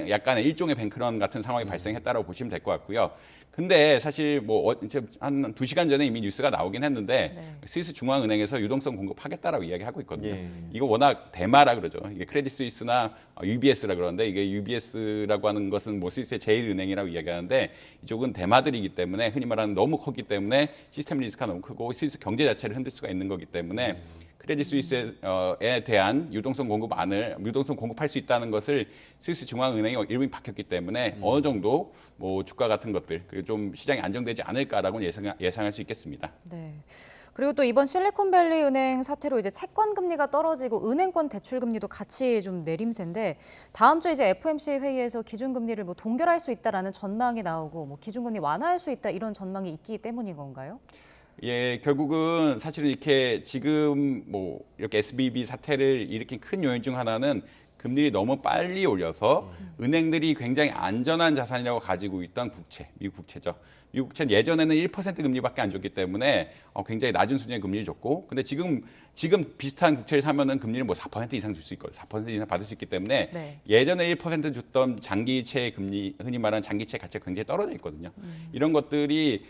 약간의 일종의 뱅크런 같은 상황이 발생했다라고 보시면 될 것 같고요. 근데 사실 뭐 한 2시간 전에 이미 뉴스가 나오긴 했는데 스위스 중앙은행에서 유동성 공급하겠다라고 이야기하고 있거든요. 이거 워낙 대마라 그러죠. 이게 크레딧 스위스나 UBS라 그러는데 이게 UBS라고 하는 것은 뭐 스위스의 제일 은행이라고 이야기하는데 이쪽은 대마들이기 때문에 흔히 말하는 너무 컸기 때문에 시스템 리스크가 너무 크고 스위스 경제 자체를 흔들 수가 있는 거기 때문에 크레딧 스위스에 대한 유동성 공급할 수 있다는 것을 스위스 중앙은행이 이름이 바뀌었기 때문에 어느 정도 뭐 주가 같은 것들 좀 시장이 안정되지 않을까라고 예상할 수 있겠습니다. 네. 그리고 또 이번 실리콘밸리 은행 사태로 이제 채권 금리가 떨어지고 은행권 대출 금리도 같이 좀 내림세인데 다음 주 이제 FOMC 회의에서 기준 금리를 뭐 동결할 수 있다라는 전망이 나오고 뭐 기준 금리 완화할 수 있다 이런 전망이 있기 때문인 건가요? 예, 결국은 사실은 이렇게 지금 뭐 이렇게 SVB 사태를 일으킨 큰 요인 중 하나는 금리를 너무 빨리 올려서 은행들이 굉장히 안전한 자산이라고 가지고 있던 국채, 미국 국채죠. 미국 국채는 예전에는 1% 금리밖에 안 줬기 때문에 굉장히 낮은 수준의 금리를 줬고, 근데 지금 비슷한 국채를 사면은 금리를 뭐 4% 이상 줄 수 있거든요. 4% 이상 받을 수 있기 때문에 예전에 1% 줬던 장기채 금리, 흔히 말하는 장기채 가치가 굉장히 떨어져 있거든요. 이런 것들이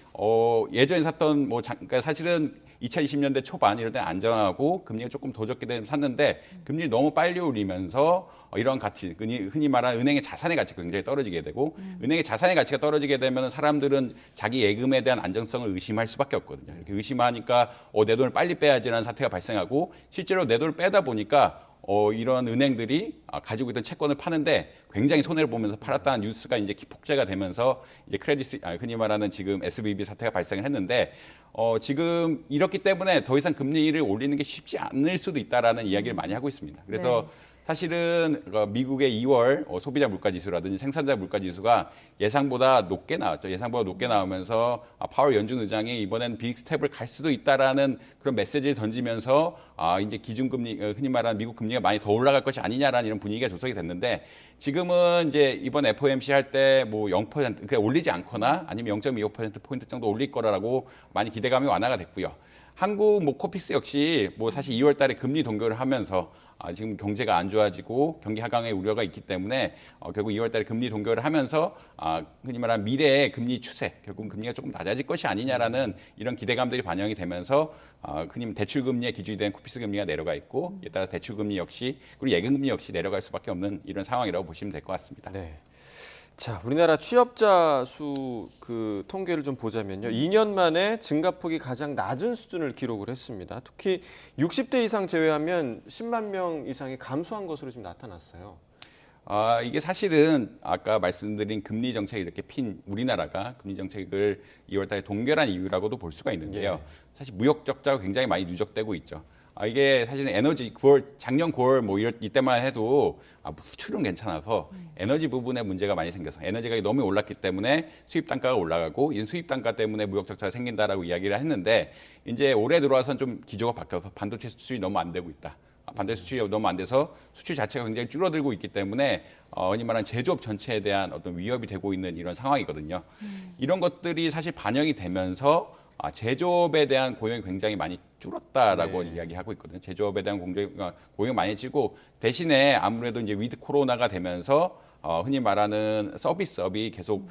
예전에 샀던 그러니까 사실은 2020년대 초반 이럴 때 안정하고 금리가 조금 더 적게 되면 샀는데 금리를 너무 빨리 올리면서 이런 가치, 흔히 말하는 은행의 자산의 가치가 굉장히 떨어지게 되고 은행의 자산의 가치가 떨어지게 되면 사람들은 자기 예금에 대한 안정성을 의심할 수밖에 없거든요. 이렇게 의심하니까 내 돈을 빨리 빼야지라는 사태가 발생하고 실제로 내 돈을 빼다 보니까 이런 은행들이 가지고 있던 채권을 파는데 굉장히 손해를 보면서 팔았다는 뉴스가 이제 기폭제가 되면서 이제 흔히 말하는 지금 SVB 사태가 발생을 했는데 지금 이렇기 때문에 더 이상 금리를 올리는 게 쉽지 않을 수도 있다라는 이야기를 많이 하고 있습니다. 그래서 사실은 미국의 2월 소비자 물가지수라든지 생산자 물가지수가 예상보다 높게 나왔죠. 예상보다 높게 나오면서 파월 연준 의장이 이번엔 빅 스텝을 갈 수도 있다라는 그런 메시지를 던지면서 이제 기준금리, 흔히 말하는 미국 금리가 많이 더 올라갈 것이 아니냐라는 이런 분위기가 조성이 됐는데 지금은 이제 이번 FOMC 할 때 뭐 0% 그러니까 올리지 않거나 아니면 0.25% 정도 올릴 거라고 많이 기대감이 완화가 됐고요. 한국 코피스 역시 사실 2월 달에 금리 동결을 하면서 지금 경제가 안 좋아지고 경기 하강의 우려가 있기 때문에 결국 2월 달에 금리 동결을 하면서 흔히 말하는 미래의 금리 추세, 결국 금리가 조금 낮아질 것이 아니냐라는 이런 기대감들이 반영이 되면서 흔히 대출 금리의 기준이 된 코피스 금리가 내려가 있고 이에 따라 대출 금리 역시 그리고 예금 금리 역시 내려갈 수밖에 없는 이런 상황이라고 보시면 될 것 같습니다. 네. 자, 우리나라 취업자 수 통계를 좀 보자면요. 2년 만에 증가폭이 가장 낮은 수준을 기록을 했습니다. 특히 60대 이상 제외하면 10만 명 이상이 감소한 것으로 지금 나타났어요. 이게 사실은 아까 말씀드린 금리 정책이 이렇게 핀 우리나라가 금리 정책을 2월 달에 동결한 이유라고도 볼 수가 있는데요. 사실 무역 적자가 굉장히 많이 누적되고 있죠. 이게 사실은 에너지 작년 9월 이때만 해도 수출은 괜찮아서 에너지 부분에 문제가 많이 생겨서 에너지가 너무 올랐기 때문에 수입 단가가 올라가고 이 수입 단가 때문에 무역 적자가 생긴다라고 이야기를 했는데 이제 올해 들어와서는 좀 기조가 바뀌어서 반도체 수출이 너무 안 되고 있다. 반도체 수출이 너무 안 돼서 수출 자체가 굉장히 줄어들고 있기 때문에 흔히 말하는 제조업 전체에 대한 어떤 위협이 되고 있는 이런 상황이거든요. 이런 것들이 사실 반영이 되면서 제조업에 대한 고용이 굉장히 많이 줄었다라고 이야기하고 있거든요. 제조업에 대한 고용이 많이 줄고 대신에 아무래도 이제 위드 코로나가 되면서 흔히 말하는 서비스업이 계속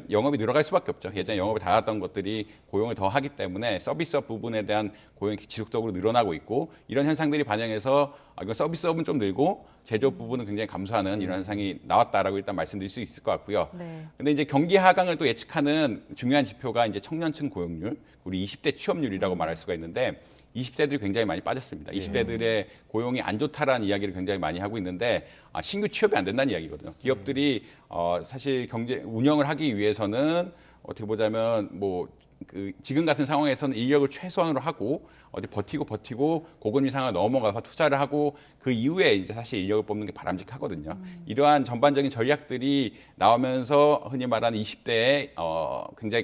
영업이 늘어갈 수밖에 없죠. 예전에 영업이 닿았던 것들이 고용을 더 하기 때문에 서비스업 부분에 대한 고용이 지속적으로 늘어나고 있고 이런 현상들이 반영해서 이건 서비스업은 좀 늘고 제조업 부분은 굉장히 감소하는 이런 현상이 나왔다라고 일단 말씀드릴 수 있을 것 같고요. 근데 이제 경기 하강을 또 예측하는 중요한 지표가 이제 청년층 고용률, 우리 20대 취업률이라고 말할 수가 있는데 20대들이 굉장히 많이 빠졌습니다. 20대들의 고용이 안 좋다라는 이야기를 굉장히 많이 하고 있는데 신규 취업이 안 된다는 이야기거든요. 기업들이 사실 경제 운영을 하기 위해서는 어떻게 보자면 지금 같은 상황에서는 인력을 최소한으로 하고 어디 버티고 고금리 상황을 넘어가서 투자를 하고 그 이후에 이제 사실 인력을 뽑는 게 바람직하거든요. 이러한 전반적인 전략들이 나오면서 흔히 말하는 20대에 굉장히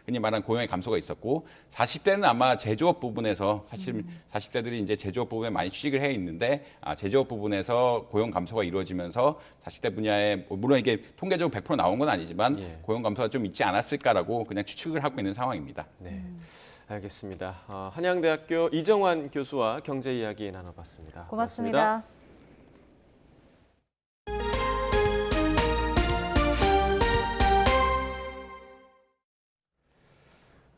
흔히 말하는 고용의 감소가 있었고 40대는 아마 제조업 부분에서 사실 40대들이 이제 제조업 부분에 많이 취직을 해 있는데 제조업 부분에서 고용 감소가 이루어지면서 40대 분야에 물론 이게 통계적으로 100% 나온 건 아니지만 고용 감소가 좀 있지 않았을까라고 그냥 추측을 하고 있는 상황입니다. 네, 알겠습니다. 한양대학교 이정환 교수와 경제 이야기 나눠봤습니다. 고맙습니다.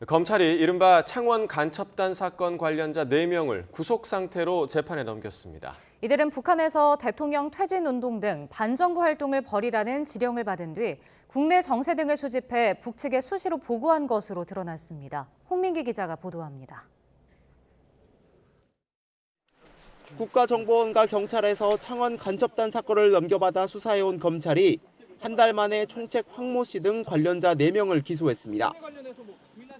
검찰이 이른바 창원 간첩단 사건 관련자 4명을 구속 상태로 재판에 넘겼습니다. 이들은 북한에서 대통령 퇴진운동 등 반정부 활동을 벌이라는 지령을 받은 뒤 국내 정세 등을 수집해 북측에 수시로 보고한 것으로 드러났습니다. 홍민기 기자가 보도합니다. 국가정보원과 경찰에서 창원 간첩단 사건을 넘겨받아 수사해온 검찰이 한 달 만에 총책 황모 씨 등 관련자 4명을 기소했습니다.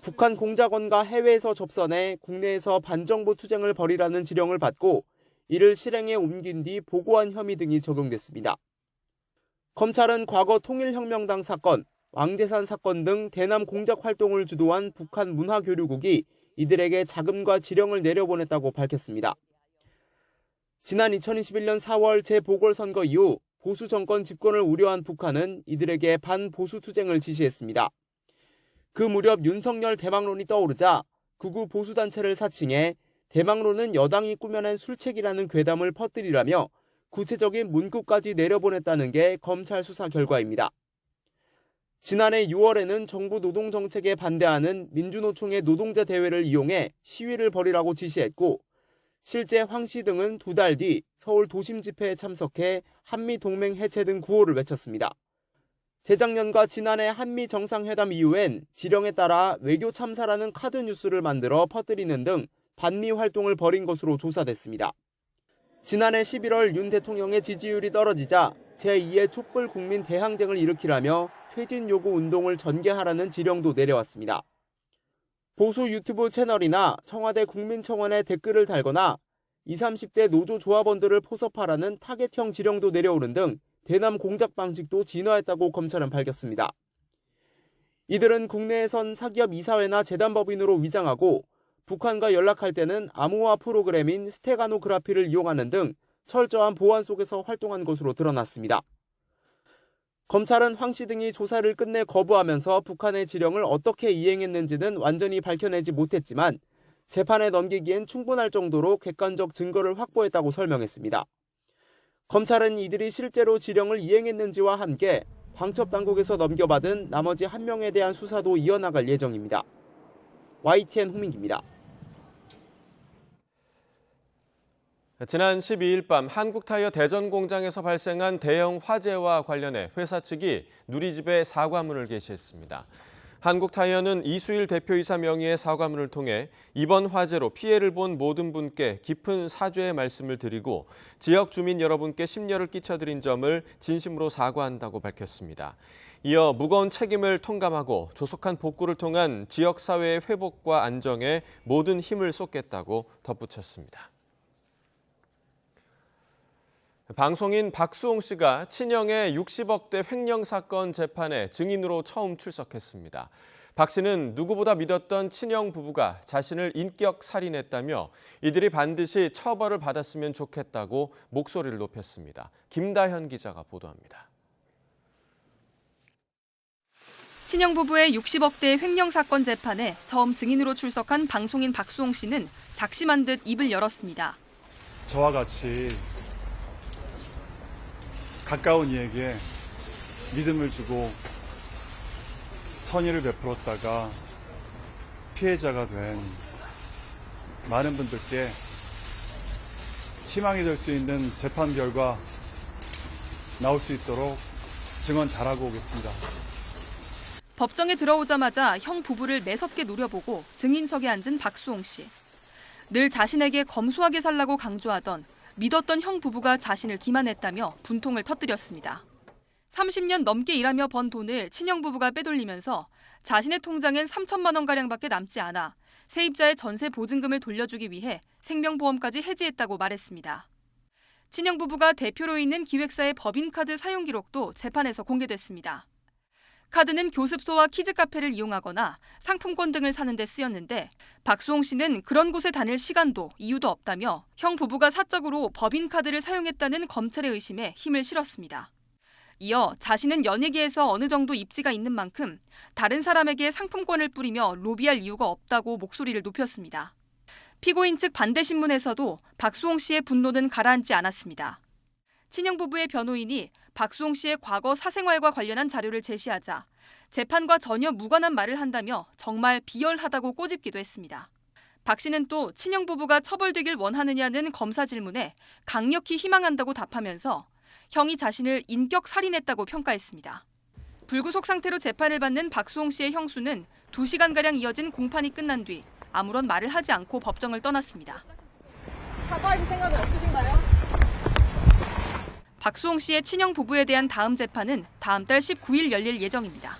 북한 공작원과 해외에서 접선해 국내에서 반정부 투쟁을 벌이라는 지령을 받고 이를 실행에 옮긴 뒤 보고한 혐의 등이 적용됐습니다. 검찰은 과거 통일혁명당 사건, 왕재산 사건 등 대남 공작 활동을 주도한 북한 문화교류국이 이들에게 자금과 지령을 내려보냈다고 밝혔습니다. 지난 2021년 4월 재보궐선거 이후 보수 정권 집권을 우려한 북한은 이들에게 반보수 투쟁을 지시했습니다. 그 무렵 윤석열 대망론이 떠오르자 극우 보수단체를 사칭해 대망론은 여당이 꾸며낸 술책이라는 괴담을 퍼뜨리라며 구체적인 문구까지 내려보냈다는 게 검찰 수사 결과입니다. 지난해 6월에는 정부 노동정책에 반대하는 민주노총의 노동자 대회를 이용해 시위를 벌이라고 지시했고 실제 황 씨 등은 2달 뒤 서울 도심 집회에 참석해 한미동맹 해체 등 구호를 외쳤습니다. 재작년과 지난해 한미 정상회담 이후엔 지령에 따라 외교 참사라는 카드 뉴스를 만들어 퍼뜨리는 등 반미 활동을 벌인 것으로 조사됐습니다. 지난해 11월 윤 대통령의 지지율이 떨어지자 제2의 촛불 국민 대항쟁을 일으키라며 퇴진 요구 운동을 전개하라는 지령도 내려왔습니다. 보수 유튜브 채널이나 청와대 국민청원에 댓글을 달거나 20, 30대 노조 조합원들을 포섭하라는 타겟형 지령도 내려오는 등 대남 공작 방식도 진화했다고 검찰은 밝혔습니다. 이들은 국내에선 사기업 이사회나 재단법인으로 위장하고 북한과 연락할 때는 암호화 프로그램인 스테가노그라피를 이용하는 등 철저한 보안 속에서 활동한 것으로 드러났습니다. 검찰은 황 씨 등이 조사를 끝내 거부하면서 북한의 지령을 어떻게 이행했는지는 완전히 밝혀내지 못했지만 재판에 넘기기엔 충분할 정도로 객관적 증거를 확보했다고 설명했습니다. 검찰은 이들이 실제로 지령을 이행했는지와 함께 광첩당국에서 넘겨받은 나머지 1명에 대한 수사도 이어나갈 예정입니다. YTN 홍민기입니다. 지난 12일 밤 한국타이어 대전 공장에서 발생한 대형 화재와 관련해 회사 측이 누리집에 사과문을 게시했습니다. 한국타이어는 이수일 대표이사 명의의 사과문을 통해 이번 화재로 피해를 본 모든 분께 깊은 사죄의 말씀을 드리고 지역 주민 여러분께 심려를 끼쳐드린 점을 진심으로 사과한다고 밝혔습니다. 이어 무거운 책임을 통감하고 조속한 복구를 통한 지역사회의 회복과 안정에 모든 힘을 쏟겠다고 덧붙였습니다. 방송인 박수홍 씨가 친형의 60억대 횡령 사건 재판에 증인으로 처음 출석했습니다. 박 씨는 누구보다 믿었던 친형 부부가 자신을 인격 살인했다며 이들이 반드시 처벌을 받았으면 좋겠다고 목소리를 높였습니다. 김다현 기자가 보도합니다. 친형 부부의 60억대 횡령 사건 재판에 처음 증인으로 출석한 방송인 박수홍 씨는 작심한 듯 입을 열었습니다. 저와 같이 가까운 이에게 믿음을 주고 선의를 베풀었다가 피해자가 된 많은 분들께 희망이 될 수 있는 재판 결과 나올 수 있도록 증언 잘하고 오겠습니다. 법정에 들어오자마자 형 부부를 매섭게 노려보고 증인석에 앉은 박수홍 씨. 늘 자신에게 검소하게 살라고 강조하던 믿었던 형 부부가 자신을 기만했다며 분통을 터뜨렸습니다. 30년 넘게 일하며 번 돈을 친형 부부가 빼돌리면서 자신의 통장엔 3천만 원가량밖에 남지 않아 세입자의 전세 보증금을 돌려주기 위해 생명보험까지 해지했다고 말했습니다. 친형 부부가 대표로 있는 기획사의 법인카드 사용 기록도 재판에서 공개됐습니다. 카드는 교습소와 키즈카페를 이용하거나 상품권 등을 사는 데 쓰였는데 박수홍 씨는 그런 곳에 다닐 시간도 이유도 없다며 형 부부가 사적으로 법인카드를 사용했다는 검찰의 의심에 힘을 실었습니다. 이어 자신은 연예계에서 어느 정도 입지가 있는 만큼 다른 사람에게 상품권을 뿌리며 로비할 이유가 없다고 목소리를 높였습니다. 피고인 측 반대 신문에서도 박수홍 씨의 분노는 가라앉지 않았습니다. 친형 부부의 변호인이 박수홍 씨의 과거 사생활과 관련한 자료를 제시하자 재판과 전혀 무관한 말을 한다며 정말 비열하다고 꼬집기도 했습니다. 박 씨는 또 친형 부부가 처벌되길 원하느냐는 검사 질문에 강력히 희망한다고 답하면서 형이 자신을 인격 살인했다고 평가했습니다. 불구속 상태로 재판을 받는 박수홍 씨의 형수는 2시간가량 이어진 공판이 끝난 뒤 아무런 말을 하지 않고 법정을 떠났습니다. 사과할 생각은 없으신가요? 박수홍 씨의 친형 부부에 대한 다음 재판은 다음 달 19일 열릴 예정입니다.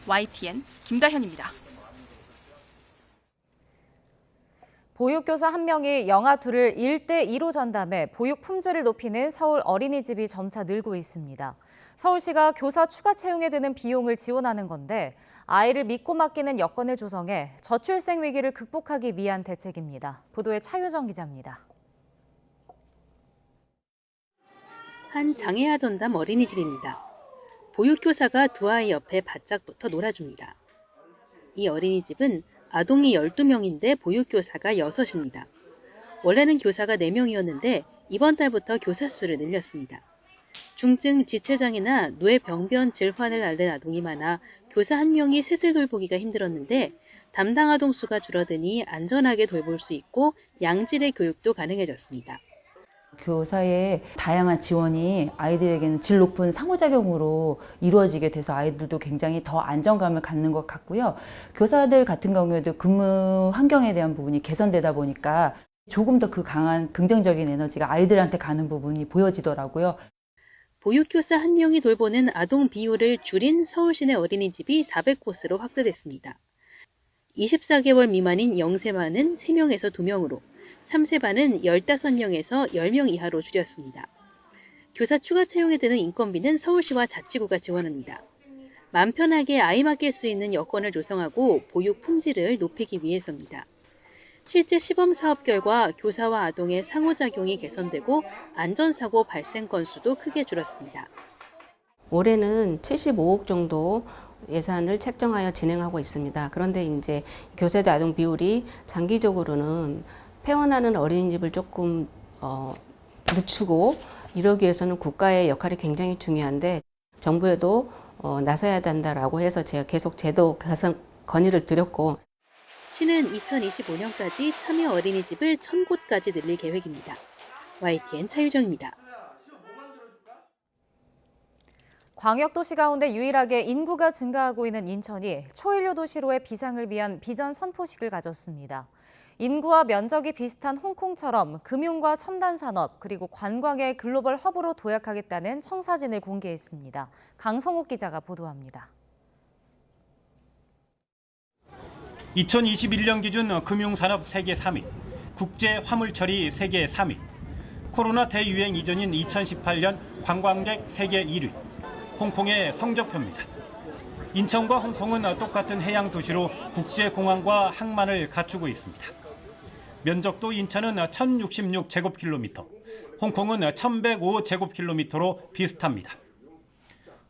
YTN 김다현입니다. 보육교사 한 명이 영아 둘을 1대2로 전담해 보육 품질을 높이는 서울 어린이집이 점차 늘고 있습니다. 서울시가 교사 추가 채용에 드는 비용을 지원하는 건데 아이를 믿고 맡기는 여건을 조성해 저출생 위기를 극복하기 위한 대책입니다. 보도에 차유정 기자입니다. 한 장애아 전담 어린이집입니다. 보육교사가 두 아이 옆에 바짝 붙어 놀아줍니다. 이 어린이집은 아동이 12명인데 보육교사가 6입니다. 원래는 교사가 4명이었는데 이번 달부터 교사 수를 늘렸습니다. 중증 지체장애나 뇌병변 질환을 앓는 아동이 많아 교사 한 명이 셋을 돌보기가 힘들었는데 담당 아동 수가 줄어드니 안전하게 돌볼 수 있고 양질의 교육도 가능해졌습니다. 교사의 다양한 지원이 아이들에게는 질 높은 상호작용으로 이루어지게 돼서 아이들도 굉장히 더 안정감을 갖는 것 같고요. 교사들 같은 경우에도 근무 환경에 대한 부분이 개선되다 보니까 조금 더 그 강한 긍정적인 에너지가 아이들한테 가는 부분이 보여지더라고요. 보육교사 한 명이 돌보는 아동 비율을 줄인 서울시내 어린이집이 400곳으로 확대됐습니다. 24개월 미만인 0세반은 3명에서 2명으로 3세반은 15명에서 10명 이하로 줄였습니다. 교사 추가 채용에 드는 인건비는 서울시와 자치구가 지원합니다. 마음 편하게 아이 맡길 수 있는 여건을 조성하고 보육 품질을 높이기 위해서입니다. 실제 시범 사업 결과 교사와 아동의 상호작용이 개선되고 안전사고 발생 건수도 크게 줄었습니다. 올해는 75억 정도 예산을 책정하여 진행하고 있습니다. 그런데 이제 교사 대 아동 비율이 장기적으로는 폐원하는 어린이집을 조금 늦추고 이러기 위해서는 국가의 역할이 굉장히 중요한데 정부에도 나서야 된다라고 해서 제가 계속 제도 개선 건의를 드렸고 시는 2025년까지 참여 어린이집을 1000곳까지 늘릴 계획입니다. YTN 차유정입니다. 광역도시 가운데 유일하게 인구가 증가하고 있는 인천이 초일류 도시로의 비상을 위한 비전 선포식을 가졌습니다. 인구와 면적이 비슷한 홍콩처럼 금융과 첨단 산업 그리고 관광의 글로벌 허브로 도약하겠다는 청사진을 공개했습니다. 강성욱 기자가 보도합니다. 2021년 기준 금융산업 세계 3위, 국제 화물처리 세계 3위, 코로나 대유행 이전인 2018년 관광객 세계 1위, 홍콩의 성적표입니다. 인천과 홍콩은 똑같은 해양 도시로 국제공항과 항만을 갖추고 있습니다. 면적도 인천은 1066제곱킬로미터, 홍콩은 1105제곱킬로미터로 비슷합니다.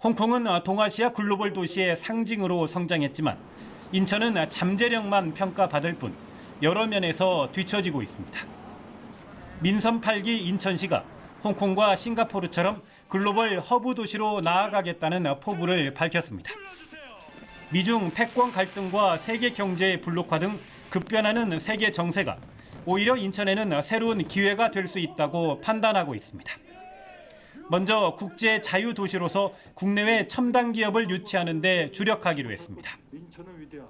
홍콩은 동아시아 글로벌 도시의 상징으로 성장했지만 인천은 잠재력만 평가받을 뿐 여러 면에서 뒤처지고 있습니다. 민선 8기 인천시가 홍콩과 싱가포르처럼 글로벌 허브 도시로 나아가겠다는 포부를 밝혔습니다. 미중 패권 갈등과 세계 경제의 불록화 등 급변하는 세계 정세가 오히려 인천에는 새로운 기회가 될 수 있다고 판단하고 있습니다. 먼저 국제 자유 도시로서 국내외 첨단 기업을 유치하는 데 주력하기로 했습니다.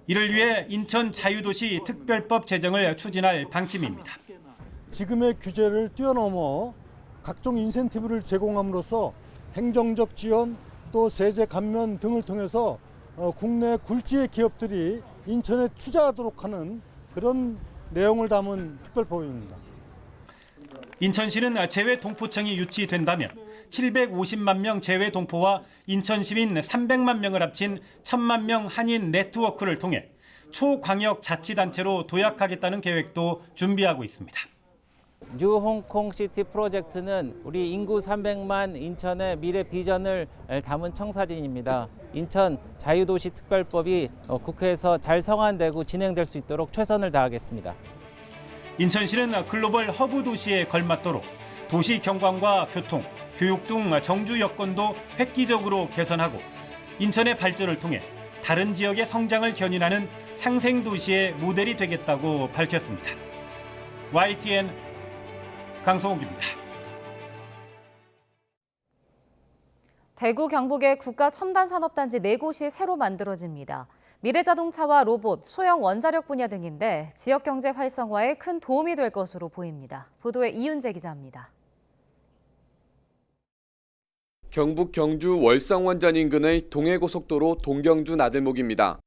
이를 위해 인천 자유도시 특별법 제정을 추진할 방침입니다. 지금의 규제를 뛰어넘어 각종 인센티브를 제공함으로써 행정적 지원 또 세제 감면 등을 통해서 국내 굴지의 기업들이 인천에 투자하도록 하는 그런 내용을 담은 특별법입니다. 인천시는 재외동포청이 유치된다면 750만 명 재외동포와 인천 시민 300만 명을 합친 1000만 명 한인 네트워크를 통해 초광역 자치단체로 도약하겠다는 계획도 준비하고 있습니다. 뉴 홍콩 시티 프로젝트는 우리 인구 300만 인천의 미래 비전을 담은 청사진입니다. 인천 자유도시 특별법이 국회에서 잘 성안되고 진행될 수 있도록 최선을 다하겠습니다. 인천시는 글로벌 허브 도시에 걸맞도록 도시 경관과 교통, 교육 등 정주 여건도 획기적으로 개선하고 인천의 발전을 통해 다른 지역의 성장을 견인하는 상생도시의 모델이 되겠다고 밝혔습니다. YTN 강성욱입니다. 대구 경북의 국가 첨단 산업단지 4곳이 새로 만들어집니다. 미래자동차와 로봇, 소형 원자력 분야 등인데 지역 경제 활성화에 큰 도움이 될 것으로 보입니다. 보도에 이윤재 기자입니다. 경북 경주 월성원전 인근의 동해고속도로 동경주 나들목입니다.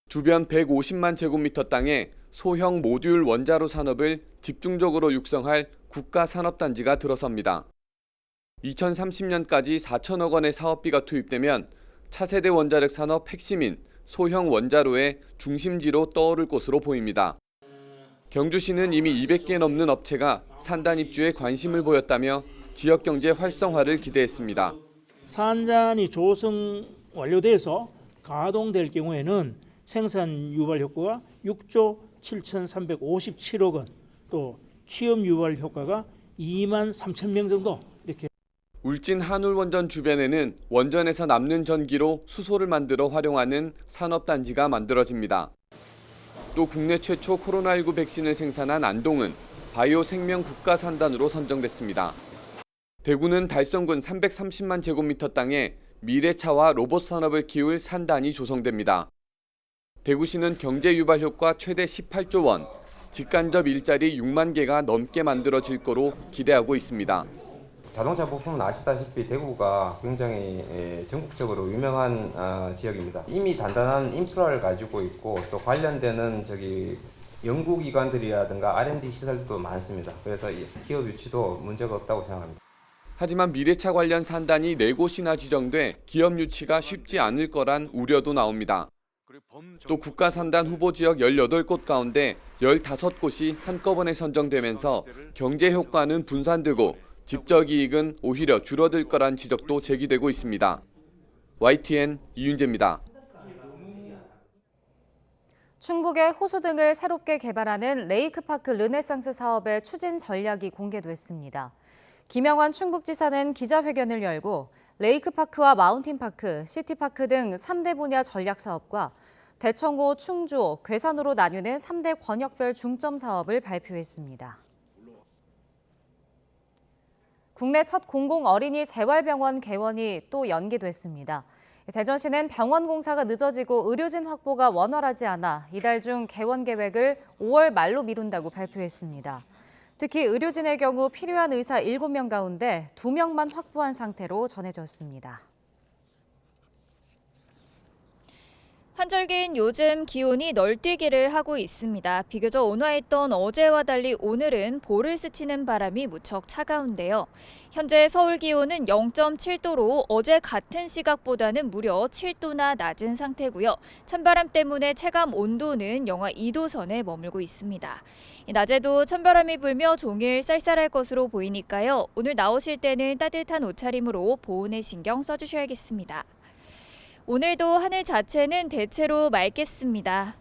주변 150만 제곱미터 땅에 소형 모듈 원자로 산업을 집중적으로 육성할 국가산업단지가 들어섭니다. 2030년까지 4천억 원의 사업비가 투입되면 차세대 원자력 산업 핵심인 소형 원자로의 중심지로 떠오를 것으로 보입니다. 경주시는 이미 200개 넘는 업체가 산단 입주에 관심을 보였다며 지역 경제 활성화를 기대했습니다. 산단이 조성 완료돼서 가동될 경우에는 생산 유발 효과가 6조 7,357억 원, 또 취업 유발 효과가 2만 3천 명 정도 이렇게. 울진 한울원전 주변에는 원전에서 남는 전기로 수소를 만들어 활용하는 산업단지가 만들어집니다. 또 국내 최초 코로나19 백신을 생산한 안동은 바이오 생명 국가산단으로 선정됐습니다. 대구는 달성군 330만 제곱미터 땅에 미래차와 로봇 산업을 키울 산단이 조성됩니다. 대구시는 경제 유발 효과 최대 18조 원, 직간접 일자리 6만 개가 넘게 만들어질 거로 기대하고 있습니다. 자동차 부품은 아시다시피 대구가 굉장히 전국적으로 유명한 지역입니다. 이미 단단한 인프라를 가지고 있고 또 관련되는 연구기관들이라든가 R&D 시설도 많습니다. 그래서 기업 유치도 문제가 없다고 생각합니다. 하지만 미래차 관련 산단이 4곳이나 지정돼 기업 유치가 쉽지 않을 거란 우려도 나옵니다. 또 국가산단 후보 지역 18곳 가운데 15곳이 한꺼번에 선정되면서 경제 효과는 분산되고 집적 이익은 오히려 줄어들 거란 지적도 제기되고 있습니다. YTN 이윤재입니다. 충북의 호수 등을 새롭게 개발하는 레이크파크 르네상스 사업의 추진 전략이 공개됐습니다. 김영환 충북지사는 기자회견을 열고 레이크파크와 마운틴파크, 시티파크 등 3대 분야 전략 사업과 대청호, 충주, 괴산으로 나뉘는 3대 권역별 중점 사업을 발표했습니다. 국내 첫 공공 어린이 재활병원 개원이 또 연기됐습니다. 대전시는 병원 공사가 늦어지고 의료진 확보가 원활하지 않아 이달 중 개원 계획을 5월 말로 미룬다고 발표했습니다. 특히 의료진의 경우 필요한 의사 7명 가운데 2명만 확보한 상태로 전해졌습니다. 한절기인 요즘 기온이 널뛰기를 하고 있습니다. 비교적 온화했던 어제와 달리 오늘은 볼을 스치는 바람이 무척 차가운데요. 현재 서울 기온은 0.7도로 어제 같은 시각보다는 무려 7도나 낮은 상태고요. 찬바람 때문에 체감 온도는 영하 2도 선에 머물고 있습니다. 낮에도 찬바람이 불며 종일 쌀쌀할 것으로 보이니까요. 오늘 나오실 때는 따뜻한 옷차림으로 보온에 신경 써주셔야겠습니다. 오늘도 하늘 자체는 대체로 맑겠습니다.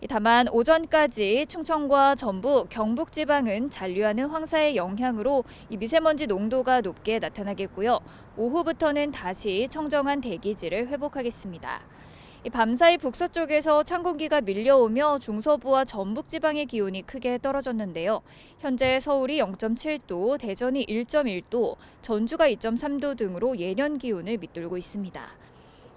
다만 오전까지 충청과 전북, 경북 지방은 잔류하는 황사의 영향으로 이 미세먼지 농도가 높게 나타나겠고요. 오후부터는 다시 청정한 대기질을 회복하겠습니다. 밤사이 북서쪽에서 찬 공기가 밀려오며 중서부와 전북 지방의 기온이 크게 떨어졌는데요. 현재 서울이 0.7도, 대전이 1.1도, 전주가 2.3도 등으로 예년 기온을 밑돌고 있습니다.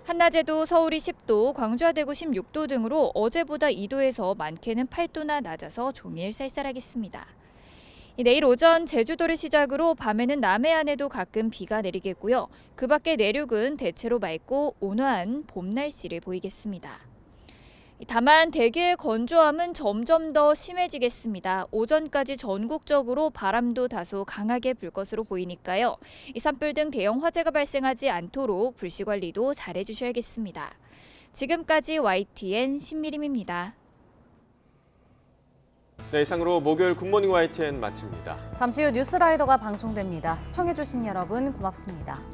한낮에도 서울이 10도, 광주와 대구 16도 등으로 어제보다 2도에서 많게는 8도나 낮아서 종일 쌀쌀하겠습니다. 내일 오전 제주도를 시작으로 밤에는 남해안에도 가끔 비가 내리겠고요. 그 밖에 내륙은 대체로 맑고 온화한 봄 날씨를 보이겠습니다. 다만 대기의 건조함은 점점 더 심해지겠습니다. 오전까지 전국적으로 바람도 다소 강하게 불 것으로 보이니까요. 산불 등 대형 화재가 발생하지 않도록 불씨 관리도 잘해주셔야겠습니다. 지금까지 YTN 신미림입니다. 네, 이상으로 목요일 굿모닝 YTN 마칩니다. 잠시 후 뉴스라이더가 방송됩니다. 시청해주신 여러분 고맙습니다.